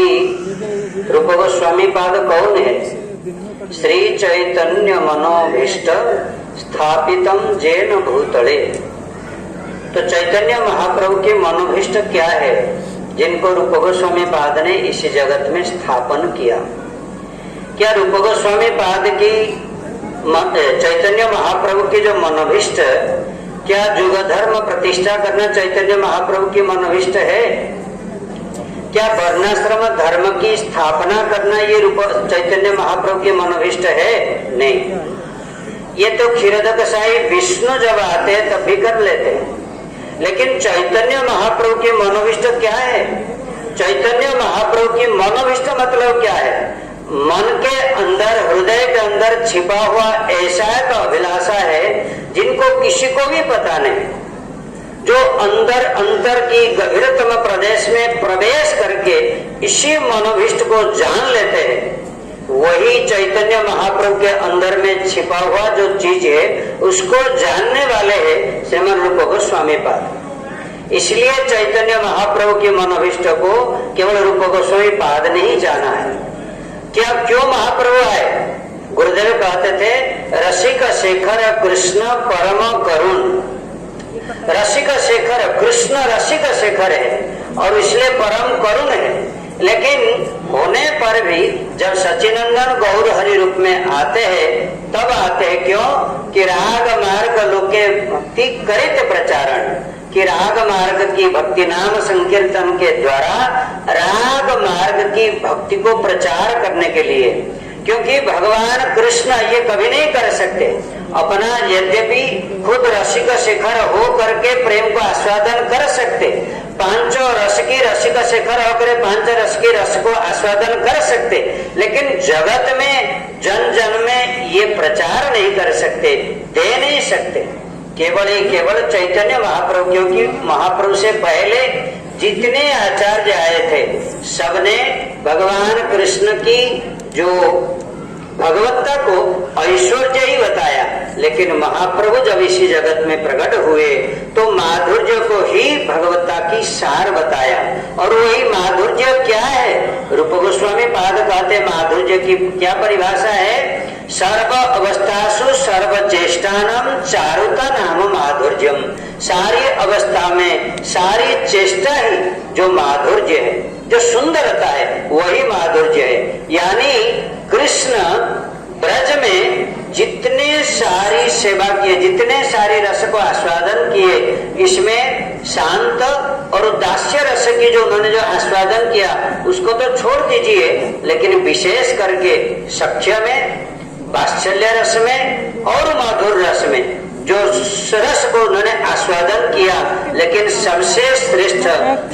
रूप गोस्वामी पाद कौन है? श्री चैतन्य मनोभीष्ट स्थापितम जैन भूतले। तो चैतन्य महाप्रभु के मनोभीष्ट क्या है जिनको रूप गोस्वामी पाद ने इस जगत में स्थापन किया? क्या रूप गोस्वामी पाद की चैतन्य महाप्रभु की जो मनोभीष्ट, क्या युग धर्म प्रतिष्ठा करना चैतन्य महाप्रभु की मनोभीष्ट है? क्या वर्णाश्रम धर्म की स्थापना करना ये रूप चैतन्य महाप्रभु की मनोभीष्ट है? नहीं, ये तो क्षीरोदक साई विष्णु जब आते तब भी कर लेते। लेकिन चैतन्य महाप्रभु की मनोभीष्ट क्या है? चैतन्य महाप्रभु की मनोभीष्ट मतलब क्या है? मन के अंदर, हृदय के अंदर छिपा हुआ ऐसा एक अभिलाषा है जिनको किसी को भी पता नहीं, जो अंदर अंतर की गभीरतम प्रदेश में प्रवेश करके इसी मनोभीष्ट को जान लेते हैं। वही चैतन्य महाप्रभु के अंदर में छिपा हुआ जो चीज है उसको जानने वाले हैं श्रीमद् रूप गोस्वामी पाद। इसलिए चैतन्य महाप्रभु के मनोभीष्ट को केवल रूप गोस्वामी पाद नहीं जाना है। क्या क्यों महाप्रभु आए? गुरुदेव कहते थे रसिक शेखर कृष्ण परम करुण। रसिक शेखर कृष्ण रसिक शेखर है और इसलिए परम करुण है। लेकिन होने पर भी जब सच्चिनंदन गौर हरि रूप में आते हैं तब आते हैं क्यों? कि राग मार्ग लोके भक्ति करित प्रचारण, कि राग मार्ग की भक्ति नाम संकीर्तन के द्वारा राग मार्ग की भक्ति को प्रचार करने के लिए। क्योंकि भगवान कृष्ण ये कभी नहीं कर सकते अपना, यद्यपि खुद रसिक शिखर हो करके प्रेम को आस्वादन कर सकते, पांचों रस की रसिक शिखर होकर पांच रस की रस को आस्वादन कर सकते, लेकिन जगत में जन जन में ये प्रचार नहीं कर सकते, दे नहीं सकते। केवल चैतन्य महाप्रभु, क्योंकि महाप्रभु से पहले जितने आचार्य आए थे सबने भगवान कृष्ण की जो भगवत्ता को ऐश्वर्य ही बताया, लेकिन महाप्रभु जब इसी जगत में प्रकट हुए तो माधुर्य को ही भगवत्ता की सार बताया। और वही माधुर्य क्या है? रूप गोस्वामी पाद कहते माधुर्य की क्या परिभाषा है? सर्व अवस्थासु सर्व चेष्टानाम चारुता नाम माधुर्यम। सारी अवस्था में सारी चेष्टा ही जो माधुर्य है, जो सुंदरता है, वही माधुर्य है। यानी कृष्ण ब्रज में जितने सारी सेवा किए, जितने सारे रस को आस्वादन किए, इसमें शांत और दास्य रस की जो उन्होंने जो आस्वादन किया उसको तो छोड़ दीजिए, लेकिन विशेष करके सख्य में, वात्सल्य रस में और मधुर रस में जो रस को उन्होंने आस्वादन किया, लेकिन सबसे श्रेष्ठ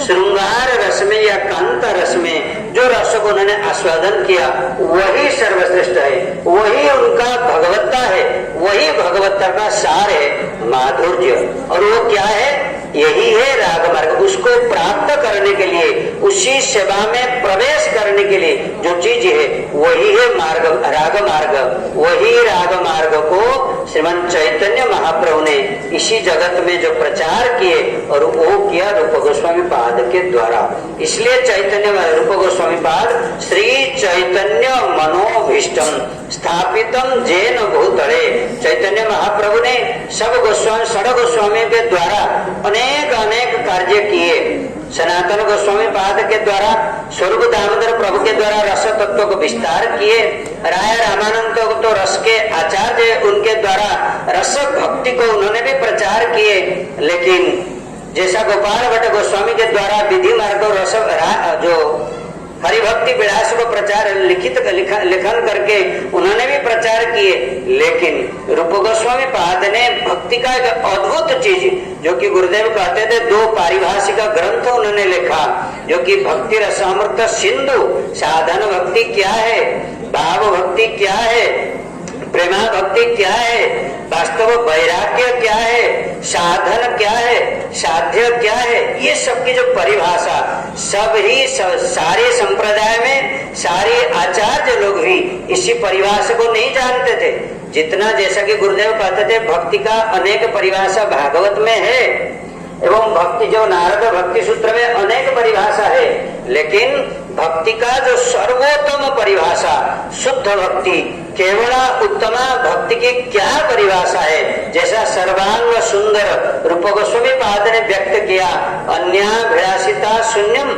श्रृंगार रस में या कांत रस में जो रस को उन्होंने आस्वादन किया वही सर्वश्रेष्ठ है, वही उनका भगवत्ता है, वही भगवत्ता का सार है, माधुर्य। और वो क्या है? यही है राग मार्ग। उसको प्राप्त करने के लिए, उसी सेवा में प्रवेश करने के लिए जो चीज है वही है मार्ग, राग मार्ग। वही राग मार्ग को श्रीमान चैतन्य महाप्रभु ने इसी जगत में जो प्रचार किए और वो किया रूप गोस्वामी पाद के द्वारा। इसलिए चैतन्य रूप गोस्वामी पाद श्री चैतन्य मनोभीष्टम स्थापितम जैन भूतले, चैतन्य महाप्रभु ने सब गोस्वामी षड गोस्वामी के द्वारा अनेक अनेक कार्य किए। सनातन गोस्वामी पाद के द्वारा, स्वरूप दामोदर प्रभु के द्वारा रस तत्व को विस्तार किए। राय रामानंद तो रस के आचार्य, उनके द्वारा रस भक्ति को उन्होंने भी प्रचार किए। लेकिन जैसा गोपाल भट्ट गोस्वामी के द्वारा विधि मार्ग रस जो हरिभक्ति विलास को प्रचार लिखन करके उन्होंने भी प्रचार किए। लेकिन रूप गोस्वामी पाद ने भक्ति का एक अद्भुत चीज, जो कि गुरुदेव कहते थे, 2 पारिभाषिक ग्रंथ उन्होंने लिखा, जो कि भक्ति रसामृत सिंधु। साधन भक्ति क्या है, भाव भक्ति क्या है, प्रेमा भक्ति क्या है, वास्तव वैराग्य क्या है, साधन क्या है, साध्य क्या है, ये सब की जो परिभाषा सब ही सारे संप्रदाय में सारे आचार्य लोग भी इसी परिभाषा को नहीं जानते थे। जितना, जैसा कि गुरुदेव कहते थे, भक्ति का अनेक परिभाषा भागवत में है एवं भक्ति जो नारद भक्ति सूत्र में अनेक परिभाषा है, लेकिन भक्ति का जो सर्वोत्तम परिभाषा शुद्ध भक्ति, केवला उत्तमा भक्ति की क्या परिभाषा है, जैसा सर्वांग सुंदर रूप गोस्वामी पाद ने व्यक्त किया, अन्याभिलाषिता शून्यम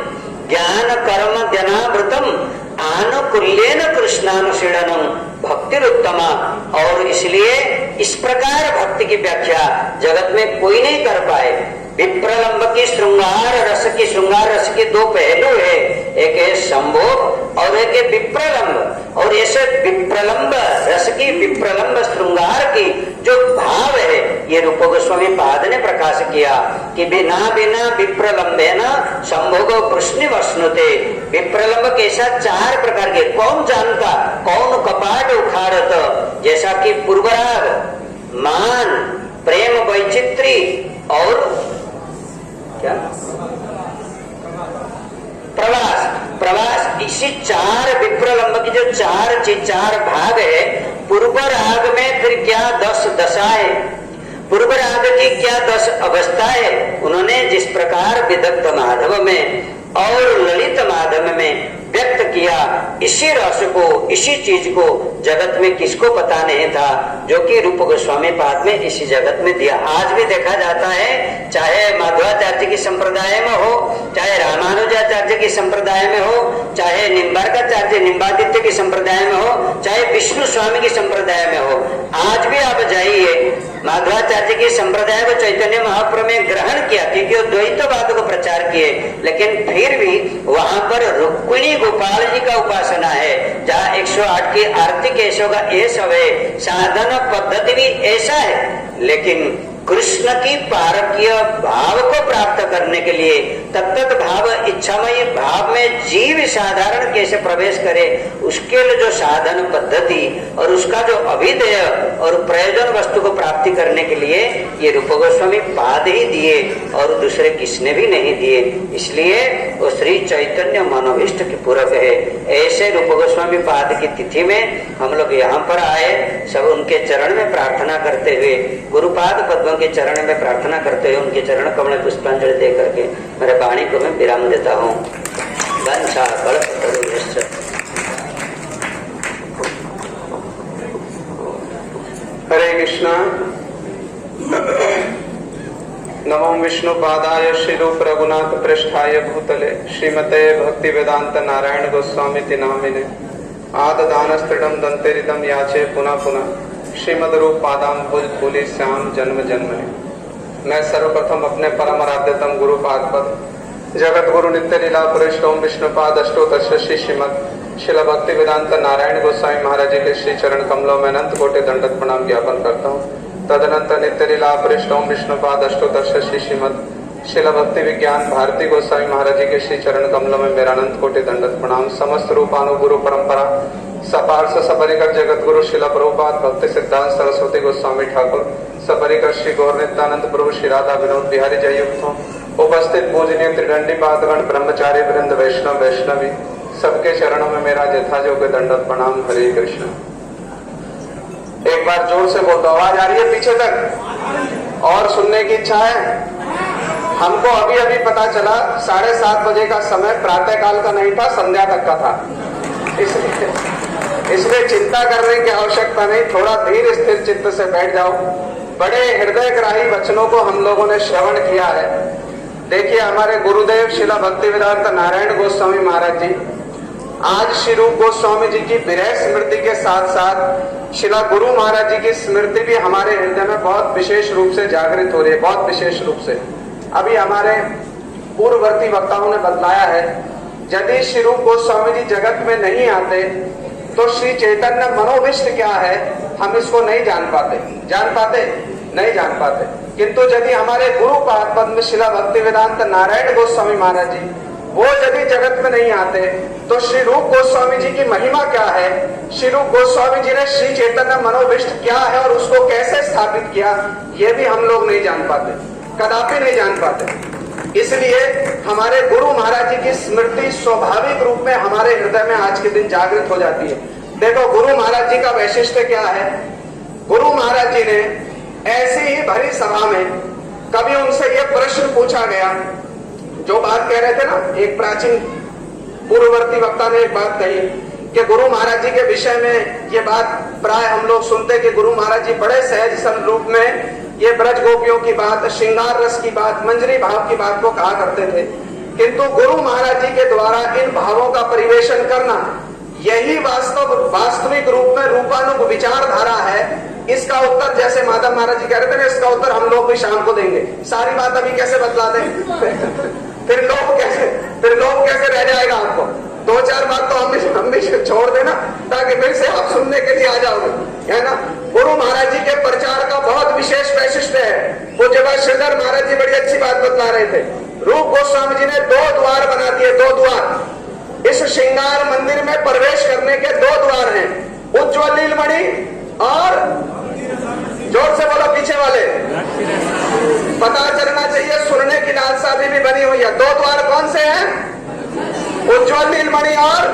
ज्ञान कर्म ज्ञानावृतम आनुकूल्येन कृष्णानुशीलनम भक्तिरुत्तमा। और इसलिए इस प्रकार भक्ति की व्याख्या जगत में कोई नहीं कर पाए। विप्रलंब की श्रृंगार रस के 2 पहलू है, एक है संभोग और एक है विप्रलंब। और ऐसे विप्रलंब रस की, विप्रलंब श्रृंगार की जो भाव है, ये रूप गोस्वामी पाद ने प्रकाश किया कि बिना विप्रलंबेन संभोग कृष्ण वश्नुते। विप्रलंब कैसा 4 प्रकार के, कौन जानता, कौन कपाट उखाड़त, जैसा कि पूर्वराग, मान, प्रेम वैचित्री और क्या प्रवास। इसी 4 विप्रलंब की जो 4 भाग है, पूर्व राग में फिर क्या 10 दशा है, पूर्व राग की क्या 10 अवस्था है। उन्होंने जिस प्रकार विदग्ध माधव में और ललित माधव में व्यक्त किया, इसी रस को, इसी चीज को जगत में किसको पता नहीं था, जो कि रूप गोस्वामी पाद में इसी जगत में दिया। आज भी देखा जाता है, चाहे माधवाचार्य की संप्रदाय में हो, चाहे रामानुजाचार्य की संप्रदाय में हो, चाहे निम्बार्काचार्य निम्बादित्य की संप्रदाय में हो, चाहे विष्णु स्वामी की संप्रदाय में हो, आज भी आप जाइए, माधवाचार्य की संप्रदाय को चैतन्य महाप्रभु में ग्रहण किया, क्योंकि वो द्वैतवाद को प्रचार किए, लेकिन फिर भी वहां पर रुक्मिणी गोपाल जी का उपासना है, जहाँ 108 की आरती केशव का ये सब है, साधन पद्धति भी ऐसा है। लेकिन कृष्ण की पारकीय भाव को प्राप्त करने के लिए, तत्त भाव इच्छामयी भाव में जीव साधारण कैसे प्रवेश करे, उसके लिए जो साधन पद्धति और उसका जो अभिधेय और प्रयोजन वस्तु को प्राप्ति करने के लिए ये रूप गोस्वामी पाद ही दिए और दूसरे किसने भी नहीं दिए। इसलिए वो श्री चैतन्य मनोभीष्ट के पूरक है। ऐसे रूप गोस्वामी पाद की तिथि में हम लोग यहाँ पर आए, सब उनके चरण में प्रार्थना करते हुए, गुरुपाद पद्म के चरण में प्रार्थना करते हुए, उनके चरण कमल पुष्पांजलि दे करके मेरे वाणी को मैं विराम देता हूँ।
हरे कृष्णा। नमो विष्णु पादाय श्री रूप रघुनाथ पृष्ठाय भूतले श्रीमते भक्ति वेदांत नारायण गोस्वामी नामिने आददानस्त्रिडम दंतेरिदम याचे पुनः पुनः श्रीमद रूप पादाम भुज भूलि श्याम जन्म जन्मने। मैं सर्वप्रथम अपने परम आराध्यतम गुरु पाद पद जगत गुरु नित्य लीला पुरुष ओम विष्णुपाद अष्टोत्तर श्री श्रीमद शिला भक्ति वेदांत नारायण गोस्वामी महाराज जी के श्री चरण कमलों में अनंत कोटि दंडवत प्रणाम ज्ञापन करता हूँ। तदनंतर नित्य लीला पृष्ठों विष्णुपाद अष्टोदश श्रीमद शिला भक्ति विज्ञान भारती गोस्वामी महाराज जी के श्री चरण कमलों में मेरा अनंत कोटि दंडक प्रणाम। समस्त रूपानुगुरु परंपरा सपार्श सपरिकर जगत गुरु शिला प्रभुपाद भक्ति सिद्धांत सरस्वती गोस्वामी ठाकुर सपरिकर श्री गौर नित्यानंद प्रभु श्री राधा विनोद बिहारी जयुक्तों उपस्थित पूजनीय त्रिदंडी पादगण ब्रह्मचारी वृंद वैष्णव वैष्णवी सबके चरणों में मेरा यथायोग्य दंडक प्रणाम। हरे कृष्ण। एक बार जोर से बोल दो, आवाज आ रही है पीछे तक और सुनने की इच्छा है? हमको अभी अभी पता चला 7:30 बजे का समय प्रातः काल का नहीं था, संध्या तक का था। इसलिए चिंता करने की आवश्यकता नहीं, थोड़ा धीर स्थिर चित्त से बैठ जाओ। बड़े हृदयग्राही वचनों को हम लोगों ने श्रवण किया है। देखिए हमारे गुरुदेव शिला भक्तिवेदांत नारायण गोस्वामी महाराज जी आज श्री रूप गोस्वामी जी की विरह स्मृति के साथ साथ शिला गुरु महाराज जी की स्मृति भी हमारे हृदय में बहुत विशेष रूप से जागृत हो रही है, बहुत विशेष रूप से। अभी हमारे पूर्ववर्ती वक्ताओं ने बतलाया है, यदि श्री रूप गोस्वामी जी जगत में नहीं आते तो श्री चैतन्य मनोविष्ट क्या है हम इसको नहीं जान पाते नहीं जान पाते। किंतु यदि हमारे गुरु पाद पद्म शिला भक्तिवेदांत नारायण गोस्वामी महाराज जी वो यदि जगत में नहीं आते तो श्री रूप गोस्वामी जी की महिमा क्या है, श्री रूप गोस्वामी जी ने श्री चैतन्य मनोविष्ट क्या है और उसको कैसे स्थापित किया, ये भी हम लोग नहीं जान पाते, कदापि नहीं जान पाते। इसलिए हमारे गुरु महाराज जी की स्मृति स्वाभाविक रूप में हमारे हृदय में आज के दिन जागृत हो जाती है। देखो गुरु महाराज जी का वैशिष्ट्य क्या है। गुरु महाराज जी ने ऐसी ही भरी सभा में कभी उनसे यह प्रश्न पूछा गया, जो बात कह रहे थे ना, एक प्राचीन पूर्ववर्ती वक्ता ने एक बात कही कि गुरु महाराज जी के विषय में ये बात प्राय हम लोग सुनते कि गुरु महाराज जी बड़े सहज सरल रूप में ये ब्रज गोपियों की बात, श्रृंगार रस की बात, मंजरी भाव की बात को कहा करते थे। किंतु गुरु महाराज जी के द्वारा इन भावों का परिवेशन करना यही वास्तविक रूप में रूपानुग विचारधारा है। इसका उत्तर जैसे माधव महाराज जी कह रहे थे ना, इसका उत्तर हम लोग भी शाम को देंगे। सारी बात अभी कैसे बतला दें फिर लोग कैसे रह जाएगा आपको। 2-4 बात तो हम भी छोड़ देना ताकि फिर से आप सुनने के लिए आ जाओगे, है ना। गुरु महाराज जी के प्रचार का बहुत विशेष वैशिष्ट्य है। पूज्य श्रीधर महाराज जी बड़ी अच्छी बात बतला रहे थे। रूप गोस्वामी जी ने 2 द्वार बना दिए, 2 द्वार। इस श्रृंगार मंदिर में प्रवेश करने के 2 द्वार हैं, उज्ज्वल नीलमणि और जोर से बोलो पीछे वाले, पता चलना चाहिए, सुनने की लालसा भी बनी हुई है। 2 द्वार कौन से हैं? उज्ज्वल नीलमणि और।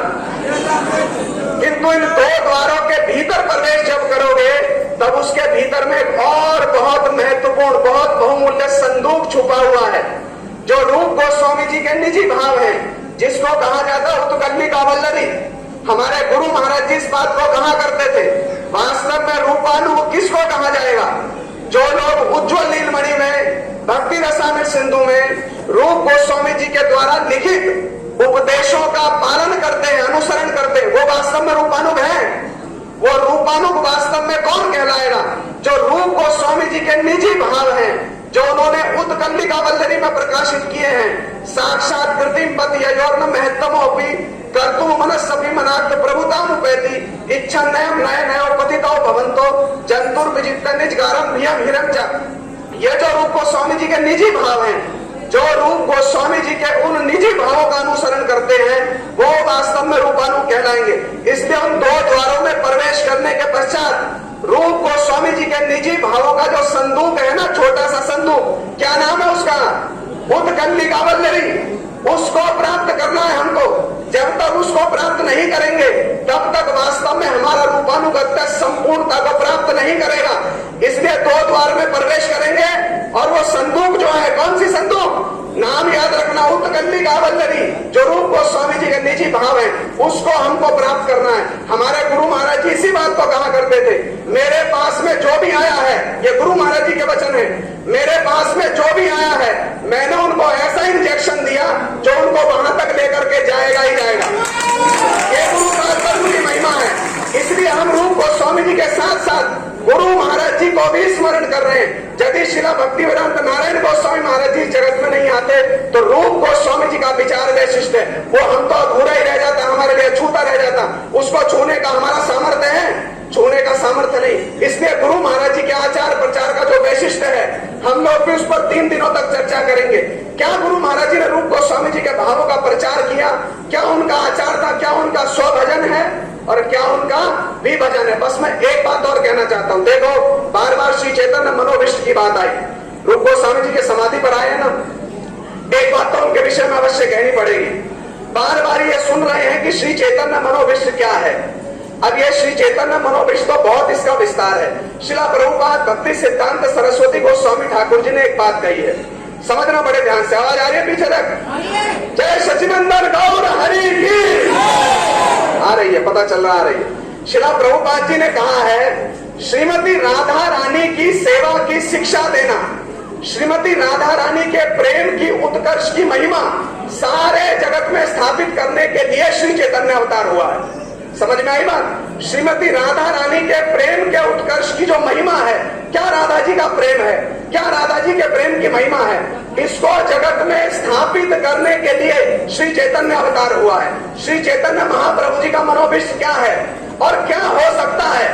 किंतु इन 2 द्वारों के भीतर प्रवेश जब करोगे तब उसके भीतर में एक और बहुत महत्वपूर्ण, बहुत बहुमूल्य संदूक छुपा हुआ है, जो रूप गोस्वामी जी के निजी भाव है, जिसको कहा जाता है उत्कल्ली कावल्लरी। हमारे गुरु महाराज जी इस बात को कहा करते थे। वास्तव में रूपानुग किसको कहा जाएगा? जो लोग उज्ज्वल नीलमणि में, भक्ति रसामृत सिंधु में रूप गोस्वामी जी के द्वारा लिखित उपदेशों का पालन करते हैं, अनुसरण करते हैं, वो वास्तव में रूपानुग हैं। वो रूपानुग वास्तव में कौन कहलाएगा? जो रूप गोस्वामी जी के निजी भाव हैं, जो उन्होंने उत्कल्ली कावल्लरी में प्रकाशित किए हैं। साक्षात कृत्रिम पति ययोर्न महत्तमोपि कर्तु मनस्सपि मनाक्त प्रभुतामुपैति इच्छन्नयम नयनयो पतितो भवन्तो जंतुर्विजित्त निजगारम भियम हिरम च। ये जो रूप गोस्वामी जी के निजी भाव हैं, जो रूप गोस्वामी जी के उन निजी भावों का अनुसरण करते हैं, वो वास्तव में रूपानुग कहलाएंगे। इसलिए उन 2 द्वारों में प्रवेश करने के पश्चात रूप गोस्वामी जी के निजी भावों का जो संदूक है ना, छोटा सा संदूक, क्या नाम है उसका? उत्कल्ली कावल्लरी। उसको प्राप्त करना है हमको। जब तक उसको प्राप्त नहीं करेंगे तब तक वास्तव में हमारा रूपानुगत्य संपूर्णता को प्राप्त नहीं करेगा। इसलिए 2 द्वार में प्रवेश करेंगे और वो संदूक जो है, कौन सी संदूक? नाम याद रखना, उत्कल्ली कावल्लरी, जो रूप गोस्वामी जी के निजी भाव है, उसको हमको प्राप्त करना है। हमारे गुरु महाराज जी इसी बात को कहा करते थे, मेरे पास में जो भी आया है, ये गुरु महाराज जी के वचन है, मेरे पास में जो भी आया है मैंने उनको ऐसा इंजेक्शन दिया जो उनको वहां तक लेकर के जाएगा ही जाएगा। ये गुरु महाराज की महिमा है। इसलिए हम रूप गोस्वामी जी के साथ साथ गुरु महाराज जी को भी स्मरण कर रहे हैं। यदि शिला भक्तिवेदांत नारायण गोस्वामी महाराज जी जगत में नहीं आते तो रूप गोस्वामी जी का विचार वैशिष्ट है वो हम तो अधूरा ही रह जाता, हमारे लिए छूता रह जाता। उसको छूने का हमारा सामर्थ्य है? छूने का सामर्थ्य नहीं। इसलिए
गुरु महाराज जी के आचार प्रचार का जो वैशिष्ट है, हम लोग भी उस पर 3 दिनों तक चर्चा करेंगे। क्या गुरु महाराज जी ने रूप गोस्वामी जी के भावों का प्रचार किया, क्या उनका आचार था, क्या उनका स्वभजन है और क्या उनका विभजन है। बस मैं एक बात और कहना चाहता हूँ। देखो, बार बार श्री चैतन्य मनोविष्ट की बात आई, रूप गोस्वामी जी के समाधि पर आए ना, एक बात तो उनके विषय में अवश्य कहनी पड़ेगी। बार बार ये सुन रहे हैं कि श्री चैतन्य मनोविष्ट क्या है। अब ये श्री चैतन्य मनोविष्ट तो बहुत इसका विस्तार है। श्रीला प्रभुपाद भक्ति सिद्धांत सरस्वती गोस्वामी ठाकुर जी ने एक बात कही है, समझना बड़े ध्यान से। आवाज आ रही है पीछे तक? जय सचिनंदन गौर हरि की आ रही है, पता चल रहा आ रही है। श्रीला प्रभुपाद जी ने कहा है, श्रीमती राधा रानी की सेवा की शिक्षा देना, श्रीमती राधा रानी के प्रेम की उत्कर्ष की महिमा सारे जगत में स्थापित करने के लिए श्री चैतन्य अवतार हुआ है। समझ में आई बात? श्रीमती राधा रानी के प्रेम के उत्कर्ष की जो महिमा है, क्या राधा जी का प्रेम है, क्या राधा जी के प्रेम की महिमा है, इसको जगत में स्थापित करने के लिए श्री चैतन्य अवतार हुआ है। श्री चैतन्य महाप्रभु जी का मनोविष्ट क्या है और क्या हो सकता है,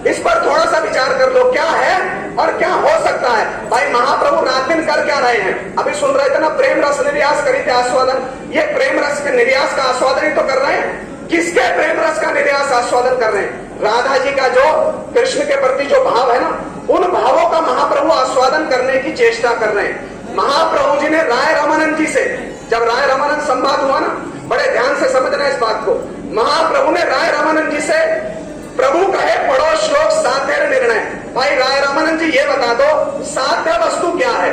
इस पर थोड़ा सा विचार कर लो। क्या है और क्या हो सकता है। भाई महाप्रभु रात दिन कर क्या रहे हैं? अभी सुन रहे थे ना, प्रेम रस निर्यास करी थे आस्वादन। ये प्रेम रस के निर्यास का आस्वादन ही तो कर रहे हैं। किसके प्रेम रस का निर्यास आस्वादन कर रहे हैं? राधा जी का जो कृष्ण के प्रति जो भाव है ना, उन भावों का महाप्रभु आस्वादन करने की चेष्टा कर रहे हैं। महाप्रभु जी ने राय रामानंद जी से, जब राय रामानंद संवाद हुआ ना, बड़े ध्यान से समझना इस बात को, महाप्रभु ने राय रामानंद जी से, प्रभु कहे पढ़ो श्लोक साध्य निर्णय। भाई राय रामानंद जी ये बता दो, साध्य वस्तु क्या है?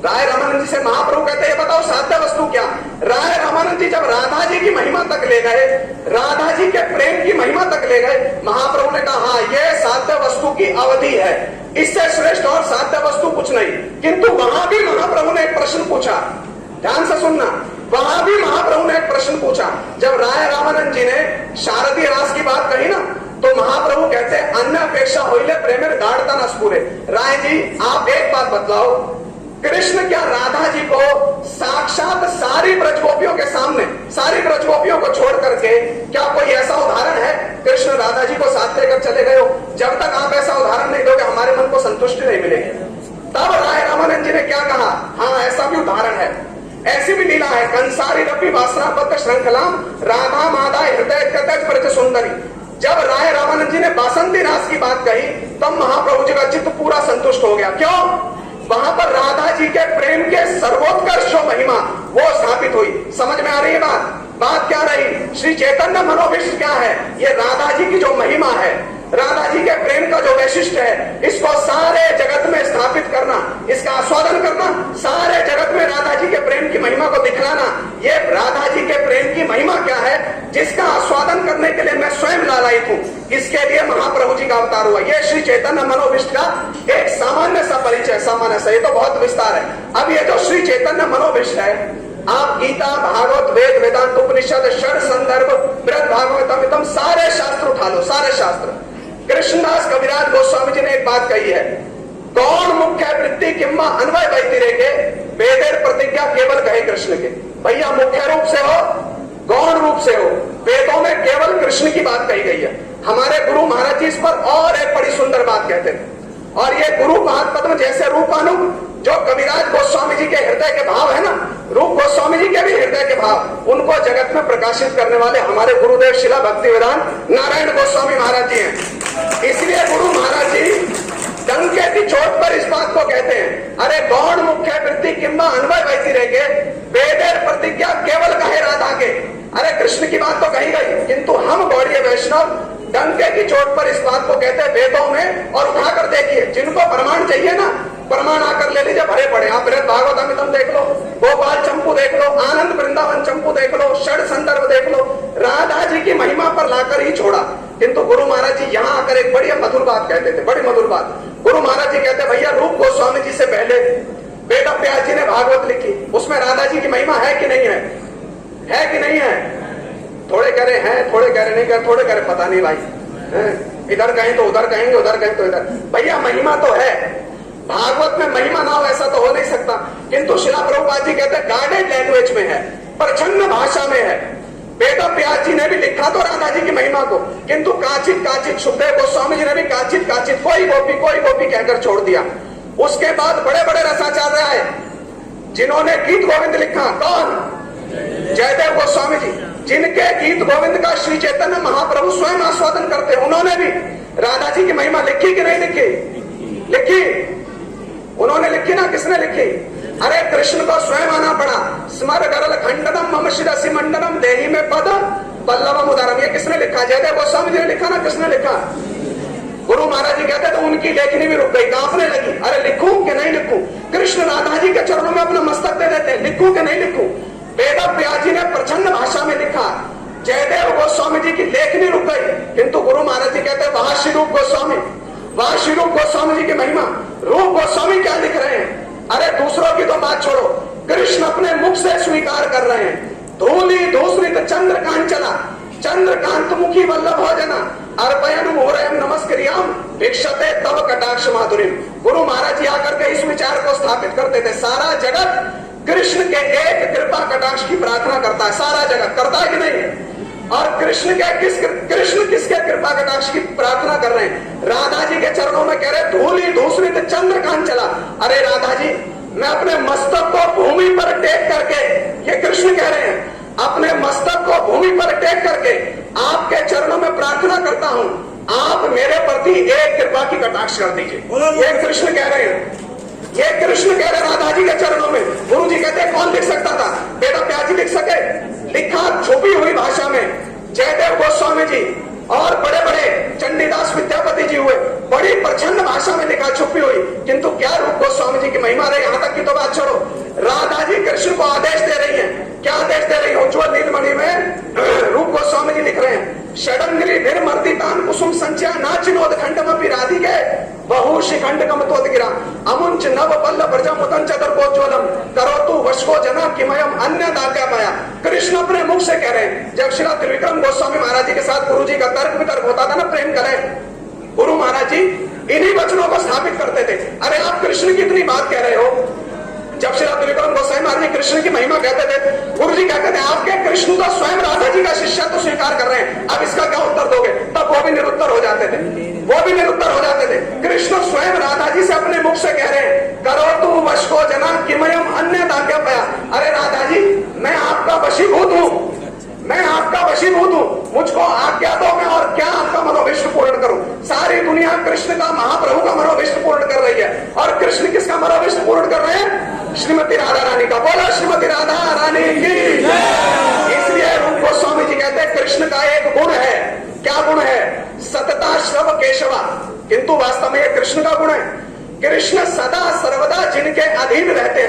राय रामानंद जी से महाप्रभु कहते हैं, बताओ साध्य वस्तु क्या? राय रामानंद जी जब राधा जी की महिमा तक ले गए, राधा जी के प्रेम की महिमा तक ले गए, महाप्रभु ने कहा हाँ ये साध्य वस्तु की अवधि है, इससे श्रेष्ठ और साध्य वस्तु कुछ नहीं। किंतु वहां भी महाप्रभु ने एक प्रश्न पूछा, ध्यान से सुनना, वहां भी महाप्रभु ने एक प्रश्न पूछा। जब राय रामानंद जी ने शारदीय रास की बात कही ना, तो महाप्रभु कहते हैं अन्य अपेक्षा होइले प्रेमेर गाढ़ता न स्फुरे। राय जी आप एक बात बतलाओ, कृष्ण क्या राधा जी को साक्षात सारी ब्रजगोपियों के सामने, सारी ब्रजगोपियों को छोड़ करके, क्या कोई ऐसा उदाहरण है कृष्ण राधा जी को साथ लेकर चले गए हो? जब तक आप ऐसा उदाहरण नहीं दोगे हमारे मन को संतुष्टि नहीं मिलेगी। तब राय रामानंद जी ने क्या कहा, हाँ ऐसा भी उदाहरण है, ऐसी भी लीला है। कंसारी रपी वासनाबद्ध श्रृंखलाम राधा माधा हृदय कतक प्रच सुंदरी। जब राय रामानंद जी ने बासंती रास की बात कही, तब महाप्रभु जी का चित्त पूरा संतुष्ट हो गया। क्यों? वहां पर राधा जी के प्रेम के सर्वोत्कर्ष महिमा वो स्थापित हुई। समझ में आ रही है बात? बात क्या रही? श्री चैतन्य मनोविष्ट क्या है? ये राधा जी की जो महिमा है, राधा जी के प्रेम का जो वैशिष्ट है, इसको सारे जगत में स्थापित करना, इसका आस्वादन करना, सारे जगत में राधा जी के प्रेम की महिमा को दिखलाना। ये राधा जी के प्रेम की महिमा क्या है, जिसका आस्वादन करने के लिए मैं स्वयं लालायित हूँ, इसके लिए महाप्रभु जी का अवतार हुआ। ये श्री चैतन्य मनोविष्ट का एक सामान्य सा परिचय, सामान्य सा, ये तो बहुत विस्तार है। अब ये जो श्री चैतन्य मनोविष्ट है, आप गीता, भागवत, वेद, वेदांत, उपनिषद, षड संदर्भ, बृहद भागवतम, सारे शास्त्र उठा लो, सारे शास्त्र। कृष्णदास कविराज गोस्वामी जी ने एक बात कही है, कौन मुख्य वृत्ति किम्मा अन्वय वैतिरेके वेदेर प्रतिज्ञा केवल कहे कृष्ण के। भैया मुख्य रूप से हो, गौण रूप से हो, वेदों में केवल कृष्ण की बात कही गई है। हमारे गुरु महाराज जी इस पर और एक बड़ी सुंदर बात कहते थे, और ये गुरु महात्म जैसे रूपानु जो कविराज गोस्वामी जी के हृदय के भाव है ना, रूप गोस्वामी जी के भी हृदय के भाव, उनको जगत में प्रकाशित करने वाले हमारे गुरुदेव शिला भक्ति वेदांत नारायण गोस्वामी महाराज जी हैं। इसलिए गुरु महाराज जी डंके की चोट पर इस बात को कहते हैं, अरे गौण मुख्य वृत्ति किम्मा अन्वय वैसी रहेंगे, वेदेर प्रतिज्ञा केवल कहे राधा के। अरे कृष्ण की बात तो कही गई, किंतु हम गौड़ीय वैष्णव डंके की चोट पर इस बात को कहते हैं वेदों में। और उठाकर देखिए, जिनको प्रमाण चाहिए ना, प्रमाण आकर ले लीजिए, भरे पड़े। आप बृहद भागवतम देख लो, गोपाल चंपू देख लो, आनंद वृंदावन चंपू देख लो, षड संदर्भ देख लो, राधा जी की महिमा पर लाकर ही छोड़ा। किंतु गुरु महाराज जी यहाँ आकर एक बड़ी मधुर बात कहते थे, बड़ी मधुर बात। गुरु महाराज जी कहते भैया रूप गोस्वामी जी से पहले वेद व्यास जी ने भागवत लिखी, उसमें राधा जी की महिमा है कि नहीं है? है कि नहीं है? थोड़े कह रहे हैं, थोड़े कह रहे नहीं कह, थोड़े कह रहे पता नहीं भाई, इधर कहें तो उधर कहेंगे, उधर कहें तो इधर। भैया महिमा तो है, भागवत में महिमा ना हो ऐसा तो हो नहीं सकता। किंतु शिला प्रभुपाद जी कहते हैं गार्डेड लैंग्वेज में है, प्रच्छन्न भाषा में है। वेद व्यास जी ने भी लिखा तो राधा जी की महिमा को, किंतु काचित काचित सुखदेव गोस्वामी जी ने भी काचित काचित कोई गोपी कहकर छोड़ दिया। उसके बाद बड़े बड़े रसाचार्य आए जिन्होंने गीत गोविंद लिखा। कौन? जयदेव गोस्वामी जी, जिनके गीत गोविंद का श्री चैतन्य महाप्रभु स्वयं आस्वादन करते, उन्होंने भी राधा जी की महिमा लिखी कि नहीं लिखी? लिखी। उन्होंने लिखी ना, किसने लिखी? अरे कृष्ण को स्वयं आना पड़ा। स्मर गरल खंडनम मम शिरसि मंडनम देहि में पद बल्लभम उदारम, ये किसने लिखा? जयदेव गोस्वामी जी ने लिखा ना, किसने लिखा? गुरु महाराज जी कहते तो उनकी लेखनी भी रुक गई, कांपने लगी। अरे लिखूं कि नहीं लिखूं? कृष्ण राधा जी के चरणों में अपना मस्तक दे देते, लिखूं कि नहीं लिखूं? वेद व्यास जी ने प्रचंड भाषा में लिखा, जयदेव गोस्वामी जी की लेखनी रुक गई, किंतु गुरु महाराज जी कहते वहां श्री रूप गोस्वामी जी की महिमा, रूप गोस्वामी क्या लिख रहे हैं? अरे दूसरों की तो बात छोड़ो, कृष्ण अपने मुख से स्वीकार कर रहे हैं। धूली धूसरित चंद्रकांत मुखी वल्लभ भोजना अर्पयन मोरयम नमस्क्रियाम भिक्षते तव कटाक्ष माधुरी। गुरु महाराज जी आकर के इस विचार को स्थापित करते थे, सारा जगत कृष्ण के एक कृपा कटाक्ष की प्रार्थना करता है, सारा जगत करता है कि नहीं? और कृष्ण किसके कृपा कटाक्ष की प्रार्थना कर रहे हैं? राधा जी के चरणों में कह रहे धूली धूसरित चंद्रकांत चला। अरे राधा जी, मैं अपने मस्तक को भूमि पर टेक करके, ये कृष्ण कह रहे हैं, अपने मस्तक को भूमि पर टेक करके आपके चरणों में प्रार्थना करता हूं, आप मेरे प्रति एक कृपा की कटाक्ष कर दीजिए। ये कृष्ण कह रहे हैं, ये कृष्ण कह रहे राधा जी के चरणों में। गुरु जी कहते कौन लिख सकता था? वेद व्यास जी लिख सके? लिखा छुपी हुई भाषा में जयदेव गोस्वामी जी और बड़े बड़े चंडीदास विद्यापति जी हुए, बड़ी प्रचंड भाषा में लिखा छुपी हुई, किंतु क्या रूप गोस्वामी जी की महिमा रही। यहां तक की तो बात छोड़ो, राधा जी कृष्ण को आदेश दे रही है। क्या आदेश दे रही है? उज्ज्वल नीलमणि में रूप गोस्वामी जी लिख रहे हैं, षडंगरी भिर मर्दितान कुसुम संचय नाचिनोद खंडमपि राधिके बहु शिखंड कमतोद गिरा अमुंच नव पल्ल ब्रजम उदन चतर गोज्वलम करोतु वशको जना किमयम अन्य दात्या पाया। कृष्ण अपने मुख से कह रहे हैं। जब श्री त्रिविक्रम गोस्वामी महाराज जी के साथ गुरु जी का तर्क वितर्क होता था ना, प्रेम करें, गुरु महाराज जी इन्हीं वचनों को स्थापित करते थे। अरे आप कृष्ण की इतनी बात कह रहे हो। जब श्री त्रिविक्रम गोस्वामी महाराज जी कृष्ण की महिमा कहते थे, गुरु जी कहते थे आपके कृष्ण तो स्वयं राधा जी का शिष्य तो स्वीकार कर रहे हैं, अब इसका क्या उत्तर दोगे? तब वो भी निरुत्तर हो जाते थे, वो भी निरुत्तर हो जाते थे। कृष्ण स्वयं राधा जी से अपने मुख से कह रहे हैं, करो तू वशको जना किमयम अन्य दाग्या पाया। अरे राधा जी, मैं आपका वशीभूत हूँ, मैं आपका वशीभूत हूँ, मुझको आज्ञा दो, मैं और क्या आपका मनोभिष्ट पूर्ण करूं। सारी दुनिया कृष्ण का, महाप्रभु का मनोभिष्ट पूर्ण कर रही है, और कृष्ण किसका मनोभिष्ट पूर्ण कर रहे हैं? श्रीमती राधा रानी का। बोला श्रीमती राधा रानी की। इसलिए रूप गोस्वामी जी कहते हैं कृष्ण का एक गुण है। क्या गुण है? सतता श्रव केशवा, किंतु वास्तव में ये कृष्ण का गुण है। कृष्ण सदा सर्वदा जिनके अधीन रहते हैं,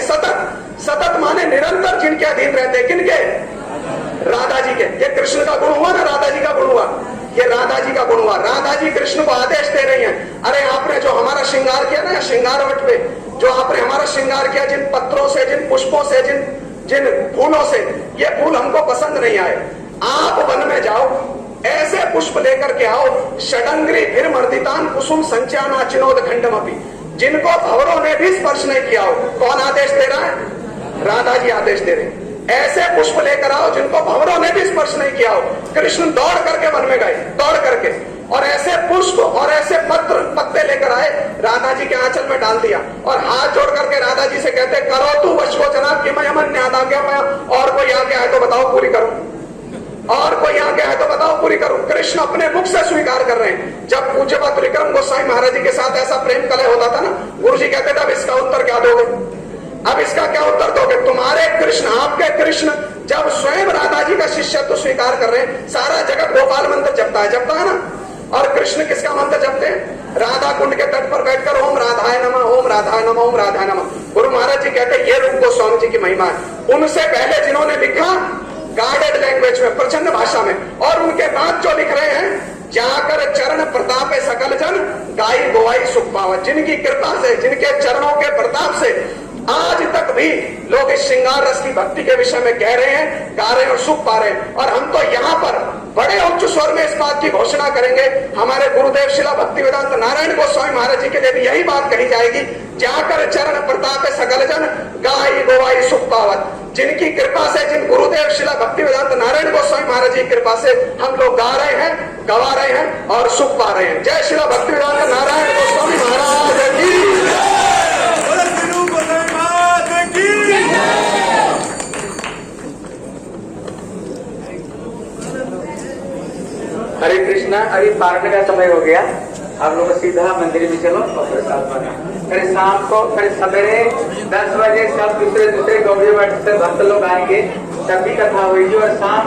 सतत माने निरंतर जिनके अधीन रहते हैं, किनके? राधा जी के। ये कृष्ण का गुण हुआ ना, राधा जी का गुण हुआ, ये राधा जी का गुण हुआ। राधा जी कृष्ण को आदेश दे रही हैं, अरे आपने जो हमारा श्रृंगार किया ना, श्रृंगारवट पे जो आपने हमारा श्रृंगार किया, जिन पत्रों से, जिन पुष्पों से, जिन फूलों से, ये फूल हमको पसंद नहीं आए। आप वन में जाओ, ऐसे पुष्प लेकर के आओ, षडंगरी फिर मर्दितान कुसुम संचाना चिनोद खंडमपि, जिनको भंवरों ने भी स्पर्श नहीं किया हो। कौन आदेश दे रहा है? राधा जी आदेश दे रहे हैं। ऐसे पुष्प लेकर आओ जिनको भंवरों ने भी स्पर्श नहीं किया हो। कृष्ण दौड़ करके वन में गए, दौड़ करके, और ऐसे पुष्प और ऐसे पत्ते लेकर आए, राधा जी के आंचल में डाल दिया, और हाथ जोड़ करके राधा जी से कहते, करो तू वशको जनाब कि मैं अमन न्यादा गया मैं, और कोई आज्ञा है तो बताओ पूरी करूं, और कोई आज्ञा है तो बताओ पूरी करूं। कृष्ण अपने मुख से स्वीकार कर रहे हैं। जब पूज्य त्रिविक्रम गोस्वामी महाराज जी के साथ ऐसा प्रेम कलह होता था ना, गुरु जी कहते थे अब इसका उत्तर क्या दोगे? अब इसका क्या उत्तर दोगे? तुम्हारे कृष्ण, आपके कृष्ण जब स्वयं राधा जी का शिष्यत्व स्वीकार कर रहे हैं, सारा जगत गोपाल मंत्र जपता है ना, और कृष्ण किसका मंत्र जपते हैं? राधा कुंड के तट पर बैठकर ओम राधाय नमः, ओम राधाय नमः, ओम राधाय नमः। गुरु महाराज जी कहते हैं ये रूप गोस्वामी जी की महिमा है। उनसे पहले जिन्होंने लिखा गार्डेड लैंग्वेज में, प्रचंड भाषा में, और उनके बाद जो लिख रहे हैं, जाकर चरण प्रताप सकल जन गाई गोवाई सुख पावत, जिनकी कृपा से, जिनके चरणों के प्रताप से आज तक भी लोग इस श्रृंगार रस की भक्ति के विषय में कह रहे हैं, गा रहे हैं और सुख पा रहे हैं। और हम तो यहाँ पर बड़े उच्च स्वर में इस बात की घोषणा करेंगे, हमारे गुरुदेव शिला भक्ति वेदांत नारायण गोस्वामी महाराज जी के लिए भी यही बात कही जाएगी, जाकर चरण प्रताप सकल जन गाई गोवाई सुख पावत, जिनकी कृपा से, जिन गुरुदेव शिला भक्ति वेदांत नारायण गोस्वामी महाराज जी की कृपा से हम लोग गा रहे हैं, गवा रहे हैं और सुख पा रहे हैं। जय श्री भक्तिवेदांत नारायण गोस्वामी महाराज की।
हरे कृष्णा। अभी पारण का समय हो गया, आप लोग सीधा मंदिर में चलो और प्रसाद बना। फिर शाम को, फिर सवेरे 10 बजे सब दूसरे गौरी मठ से भक्त लोग आएंगे, तब भी कथा होगी और शाम